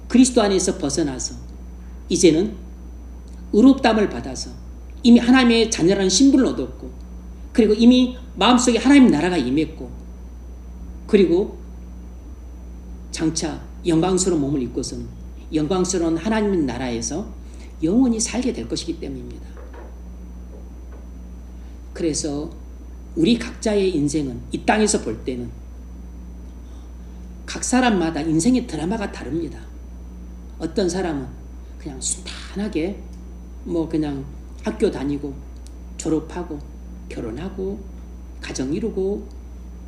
그리스도 안에서 벗어나서 이제는 의롭다함을 받아서 이미 하나님의 자녀라는 신분을 얻었고 그리고 이미 마음속에 하나님 나라가 임했고 그리고 장차 영광스러운 몸을 입고서는 영광스러운 하나님의 나라에서 영원히 살게 될 것이기 때문입니다. 그래서 우리 각자의 인생은 이 땅에서 볼 때는 각 사람마다 인생의 드라마가 다릅니다. 어떤 사람은 그냥 순탄하게 뭐 그냥 학교 다니고 졸업하고 결혼하고 가정 이루고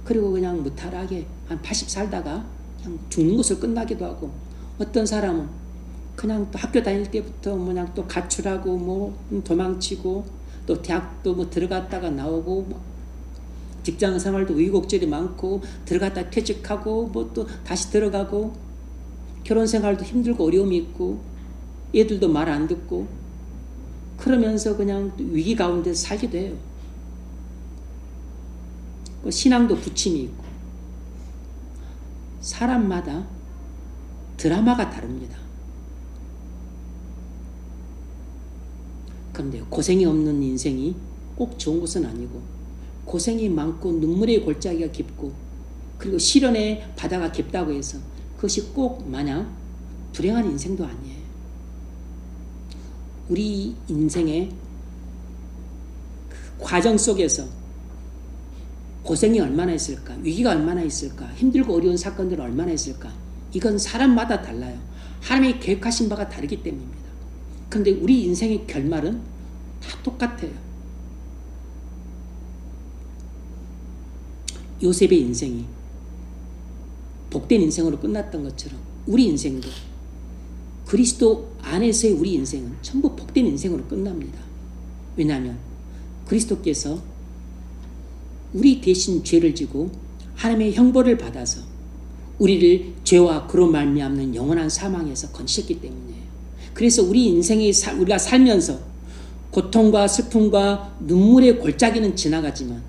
그리고 그냥 무탈하게 한 80 살다가 그냥 죽는 것으로 끝나기도 하고 어떤 사람은 그냥 또 학교 다닐 때부터 그냥 또 가출하고 뭐 도망치고 또 대학도 뭐 들어갔다가 나오고 뭐 직장 생활도 우여곡절이 많고 들어갔다 퇴직하고 뭐 또 다시 들어가고 결혼 생활도 힘들고 어려움이 있고 애들도 말 안 듣고 그러면서 그냥 위기 가운데 살기도 해요. 신앙도 부침이 있고 사람마다 드라마가 다릅니다. 그런데 고생이 없는 인생이 꼭 좋은 것은 아니고 고생이 많고 눈물의 골짜기가 깊고 그리고 시련의 바다가 깊다고 해서 그것이 꼭 마냥 불행한 인생도 아니에요. 우리 인생의 그 과정 속에서 고생이 얼마나 있을까, 위기가 얼마나 있을까, 힘들고 어려운 사건들이 얼마나 있을까, 이건 사람마다 달라요. 하나님이 계획하신 바가 다르기 때문입니다. 그런데 우리 인생의 결말은 다 똑같아요. 요셉의 인생이 복된 인생으로 끝났던 것처럼 우리 인생도 그리스도 안에서의 우리 인생은 전부 복된 인생으로 끝납니다. 왜냐하면 그리스도께서 우리 대신 죄를 지고 하나님의 형벌을 받아서 우리를 죄와 그로 말미암는 영원한 사망에서 건지셨기 때문이에요. 그래서 우리 인생이 우리가 살면서 고통과 슬픔과 눈물의 골짜기는 지나가지만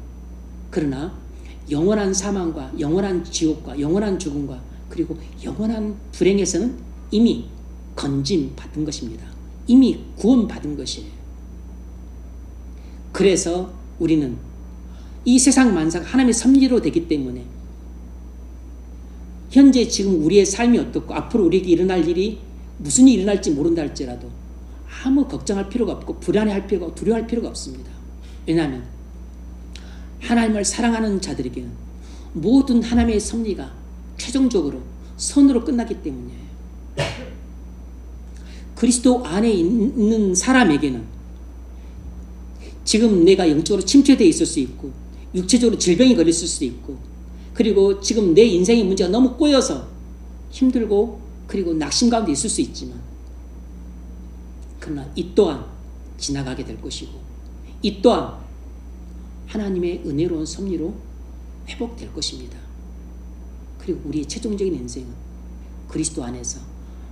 그러나 영원한 사망과 영원한 지옥과 영원한 죽음과 그리고 영원한 불행에서는 이미 건짐 받은 것입니다. 이미 구원 받은 것이에요. 그래서 우리는 이 세상 만사가 하나님의 섭리로 되기 때문에 현재 지금 우리의 삶이 어떻고 앞으로 우리에게 일어날 일이 무슨 일이 일어날지 모른다 할지라도 아무 걱정할 필요가 없고 불안해할 필요가 없고 두려워할 필요가 없습니다. 왜냐하면 하나님을 사랑하는 자들에게는 모든 하나님의 섭리가 최종적으로 선으로 끝나기 때문이에요. 그리스도 안에 있는 사람에게는 지금 내가 영적으로 침체되어 있을 수 있고 육체적으로 질병이 걸렸을 수도 있고 그리고 지금 내 인생의 문제가 너무 꼬여서 힘들고 그리고 낙심 가운데 있을 수 있지만 그러나 이 또한 지나가게 될 것이고 이 또한 하나님의 은혜로운 섭리로 회복될 것입니다. 그리고 우리의 최종적인 인생은 그리스도 안에서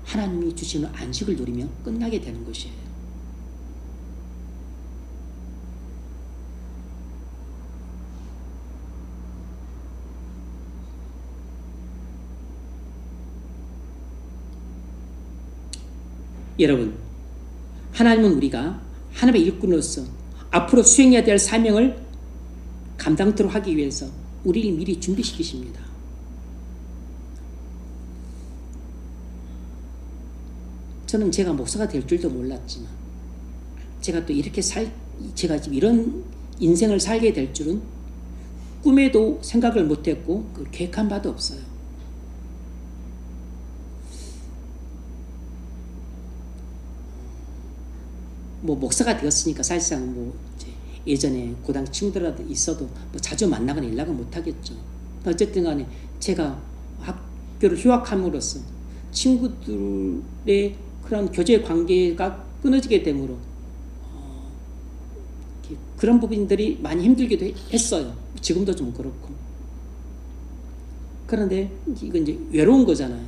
하나님이 주시는 안식을 누리며 끝나게 되는 것이에요. 여러분, 하나님은 우리가 하나님의 일꾼으로서 앞으로 수행해야 될 사명을 감당토록 하기 위해서 우리를 미리 준비시키십니다. 저는 제가 목사가 될 줄도 몰랐지만 제가 또 이렇게 제가 지금 이런 인생을 살게 될 줄은 꿈에도 생각을 못했고 계획한 바도 없어요. 뭐 목사가 되었으니까 사실상 뭐 예전에 고등 친구들하고 있어도 뭐 자주 만나거나 연락은 못 하겠죠. 어쨌든 간에 제가 학교를 휴학함으로써 친구들의 그런 교제 관계가 끊어지게 되므로 그런 부분들이 많이 힘들기도 했어요. 지금도 좀 그렇고. 그런데 이건 이제 외로운 거잖아요.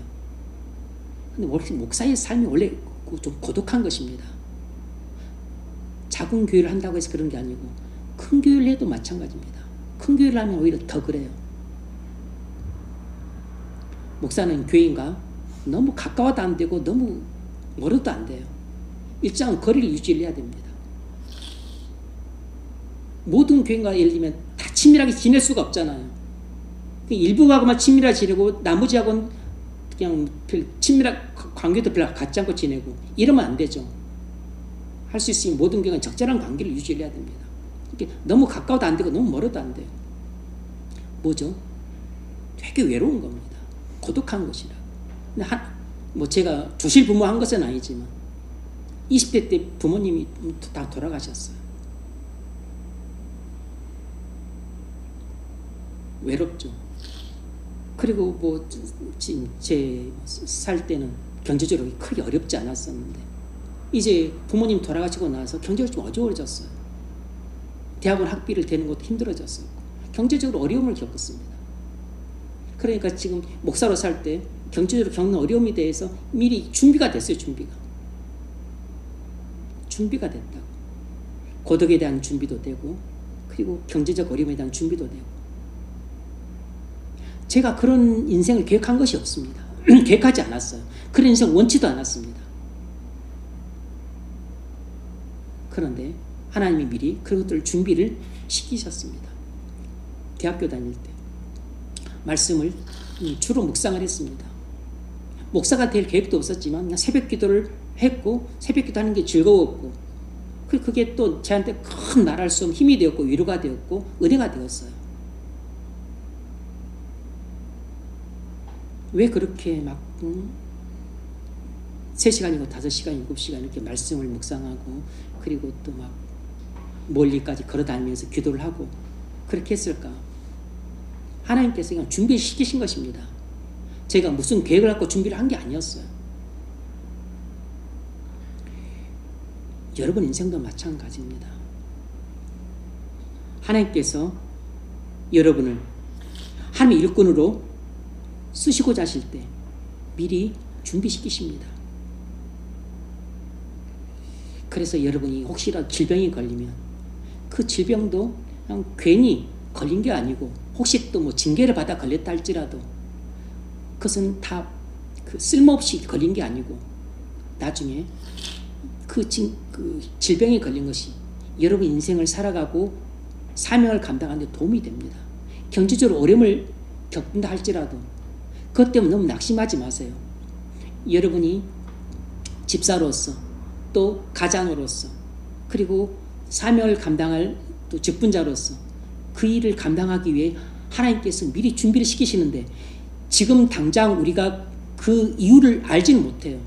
근데 목사의 삶이 원래 좀 고독한 것입니다. 작은 교회를 한다고 해서 그런 게 아니고 큰 교회를 해도 마찬가지입니다. 큰 교회를 하면 오히려 더 그래요. 목사는 교회인가 너무 가까워도 안 되고 너무 멀어도 안 돼요. 일정한 거리를 유지를 해야 됩니다. 모든 교회가 예를 들면 다 친밀하게 지낼 수가 없잖아요. 일부하고만 친밀하게 지내고 나머지하고는 그냥 별 친밀한 관계도 별로 갖지 않고 지내고 이러면 안 되죠. 할 수 있으면 모든 경우는 적절한 관계를 유지해야 됩니다. 너무 가까워도 안 되고 너무 멀어도 안 돼요. 뭐죠? 되게 외로운 겁니다. 고독한 것이라. 근데 뭐 제가 조실 부모 한 것은 아니지만 20대 때 부모님이 다 돌아가셨어요. 외롭죠. 그리고 뭐 지금 제 살 때는 경제적으로 크게 어렵지 않았었는데 이제 부모님 돌아가시고 나서 경제가 좀 어려워졌어요. 대학원 학비를 대는 것도 힘들어졌었고 경제적으로 어려움을 겪었습니다. 그러니까 지금 목사로 살 때 경제적으로 겪는 어려움에 대해서 미리 준비가 됐어요. 준비가 됐다고. 고독에 대한 준비도 되고 그리고 경제적 어려움에 대한 준비도 되고 제가 그런 인생을 계획한 것이 없습니다. 계획하지 않았어요. 그런 인생 원치도 않았습니다. 그런데 하나님이 미리 그런 것들을 준비를 시키셨습니다. 대학교 다닐 때 말씀을 주로 묵상을 했습니다. 목사가 될 계획도 없었지만 그냥 새벽 기도를 했고 새벽 기도 하는 게 즐거웠고 그게 또 저한테 큰 말할 수 없는 힘이 되었고 위로가 되었고 은혜가 되었어요. 왜 그렇게 막 3시간이고 5시간, 7시간 이렇게 말씀을 묵상하고 그리고 또 막 멀리까지 걸어다니면서 기도를 하고 그렇게 했을까? 하나님께서 그냥 준비시키신 것입니다. 제가 무슨 계획을 갖고 준비를 한 게 아니었어요. 여러분 인생도 마찬가지입니다. 하나님께서 여러분을 하나님의 일꾼으로 쓰시고자 하실 때 미리 준비시키십니다. 그래서 여러분이 혹시라도 질병이 걸리면 그 질병도 그냥 괜히 걸린 게 아니고 혹시 또 뭐 징계를 받아 걸렸다 할지라도 그것은 다 그 쓸모없이 걸린 게 아니고 나중에 그 질병에 걸린 것이 여러분 인생을 살아가고 사명을 감당하는 데 도움이 됩니다. 경제적으로 어려움을 겪는다 할지라도 그것 때문에 너무 낙심하지 마세요. 여러분이 집사로서 또 가장으로서 그리고 사명을 감당할 또 직분자로서 그 일을 감당하기 위해 하나님께서 미리 준비를 시키시는데 지금 당장 우리가 그 이유를 알지는 못해요.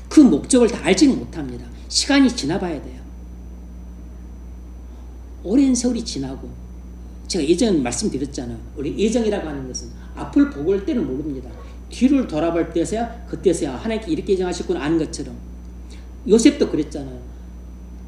그 목적을 다 알지는 못합니다. 시간이 지나봐야 돼요. 오랜 세월이 지나고 제가 예전에 말씀드렸잖아요. 우리 예정이라고 하는 것은 앞을 보고 올 때는 모릅니다. 뒤를 돌아볼 때서야 그때서야 하나님께 이렇게 예정하셨구나 아는 것처럼 요셉도 그랬잖아요.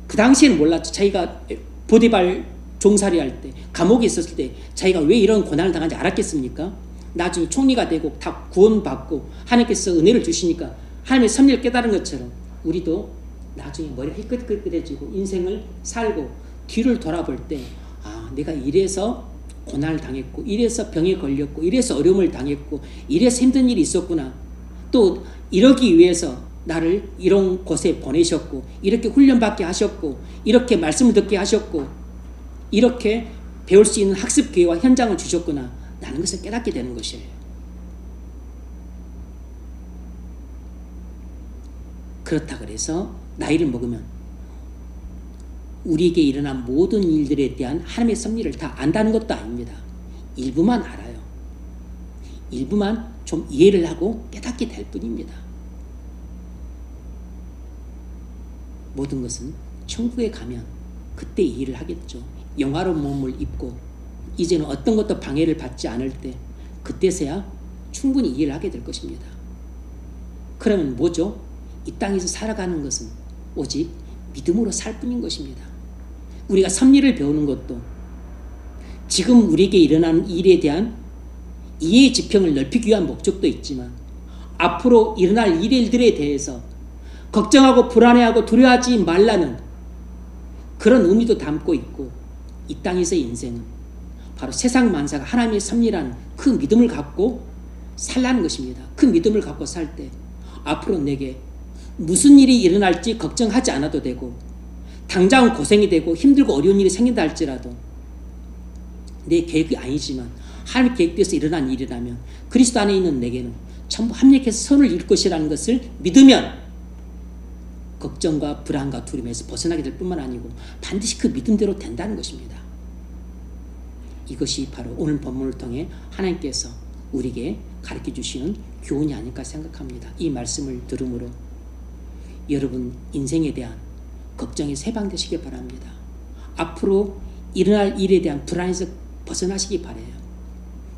그 당시에는 몰랐죠. 자기가 보디발 종살이 할 때 감옥에 있었을 때 자기가 왜 이런 고난을 당하는지 알았겠습니까? 나중에 총리가 되고 다 구원받고 하나님께서 은혜를 주시니까 하나님의 섭리를 깨달은 것처럼 우리도 나중에 머리가 희끗희끗해지고 인생을 살고 뒤를 돌아볼 때 아, 내가 이래서 고난을 당했고 이래서 병에 걸렸고 이래서 어려움을 당했고 이래서 힘든 일이 있었구나. 또 이러기 위해서 나를 이런 곳에 보내셨고 이렇게 훈련받게 하셨고 이렇게 말씀을 듣게 하셨고 이렇게 배울 수 있는 학습 기회와 현장을 주셨구나 라는 것을 깨닫게 되는 것이에요. 그렇다 그래서 나이를 먹으면 우리에게 일어난 모든 일들에 대한 하나님의 섭리를 다 안다는 것도 아닙니다. 일부만 알아요. 일부만 좀 이해를 하고 깨닫게 될 뿐입니다. 모든 것은 천국에 가면 그때 이해를 하겠죠. 영화로운 몸을 입고 이제는 어떤 것도 방해를 받지 않을 때 그때서야 충분히 이해를 하게 될 것입니다. 그러면 뭐죠? 이 땅에서 살아가는 것은 오직 믿음으로 살 뿐인 것입니다. 우리가 섭리를 배우는 것도 지금 우리에게 일어나는 일에 대한 이해의 지평을 넓히기 위한 목적도 있지만 앞으로 일어날 일들에 대해서 걱정하고 불안해하고 두려워하지 말라는 그런 의미도 담고 있고 이 땅에서의 인생은 바로 세상 만사가 하나님의 섭리라는 그 믿음을 갖고 살라는 것입니다. 그 믿음을 갖고 살 때 앞으로 내게 무슨 일이 일어날지 걱정하지 않아도 되고 당장 고생이 되고 힘들고 어려운 일이 생긴다 할지라도 내 계획이 아니지만 하나님의 계획대로 일어난 일이라면 그리스도 안에 있는 내게는 전부 합력해서 선을 이룰 것이라는 것을 믿으면 걱정과 불안과 두려움에서 벗어나게 될 뿐만 아니고 반드시 그 믿음대로 된다는 것입니다. 이것이 바로 오늘 본문을 통해 하나님께서 우리에게 가르쳐 주시는 교훈이 아닐까 생각합니다. 이 말씀을 들음으로 여러분 인생에 대한 걱정에서 해방되시기 바랍니다. 앞으로 일어날 일에 대한 불안에서 벗어나시기 바라요.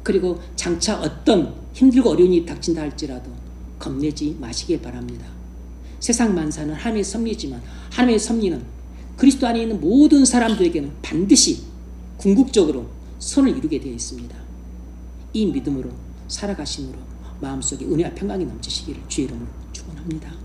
그리고 장차 어떤 힘들고 어려운 일이 닥친다 할지라도 겁내지 마시기 바랍니다. 세상 만사는 하나님의 섭리지만 하나님의 섭리는 그리스도 안에 있는 모든 사람들에게는 반드시 궁극적으로 선을 이루게 되어 있습니다. 이 믿음으로 살아가심으로 마음속에 은혜와 평강이 넘치시기를 주의 이름으로 축원합니다.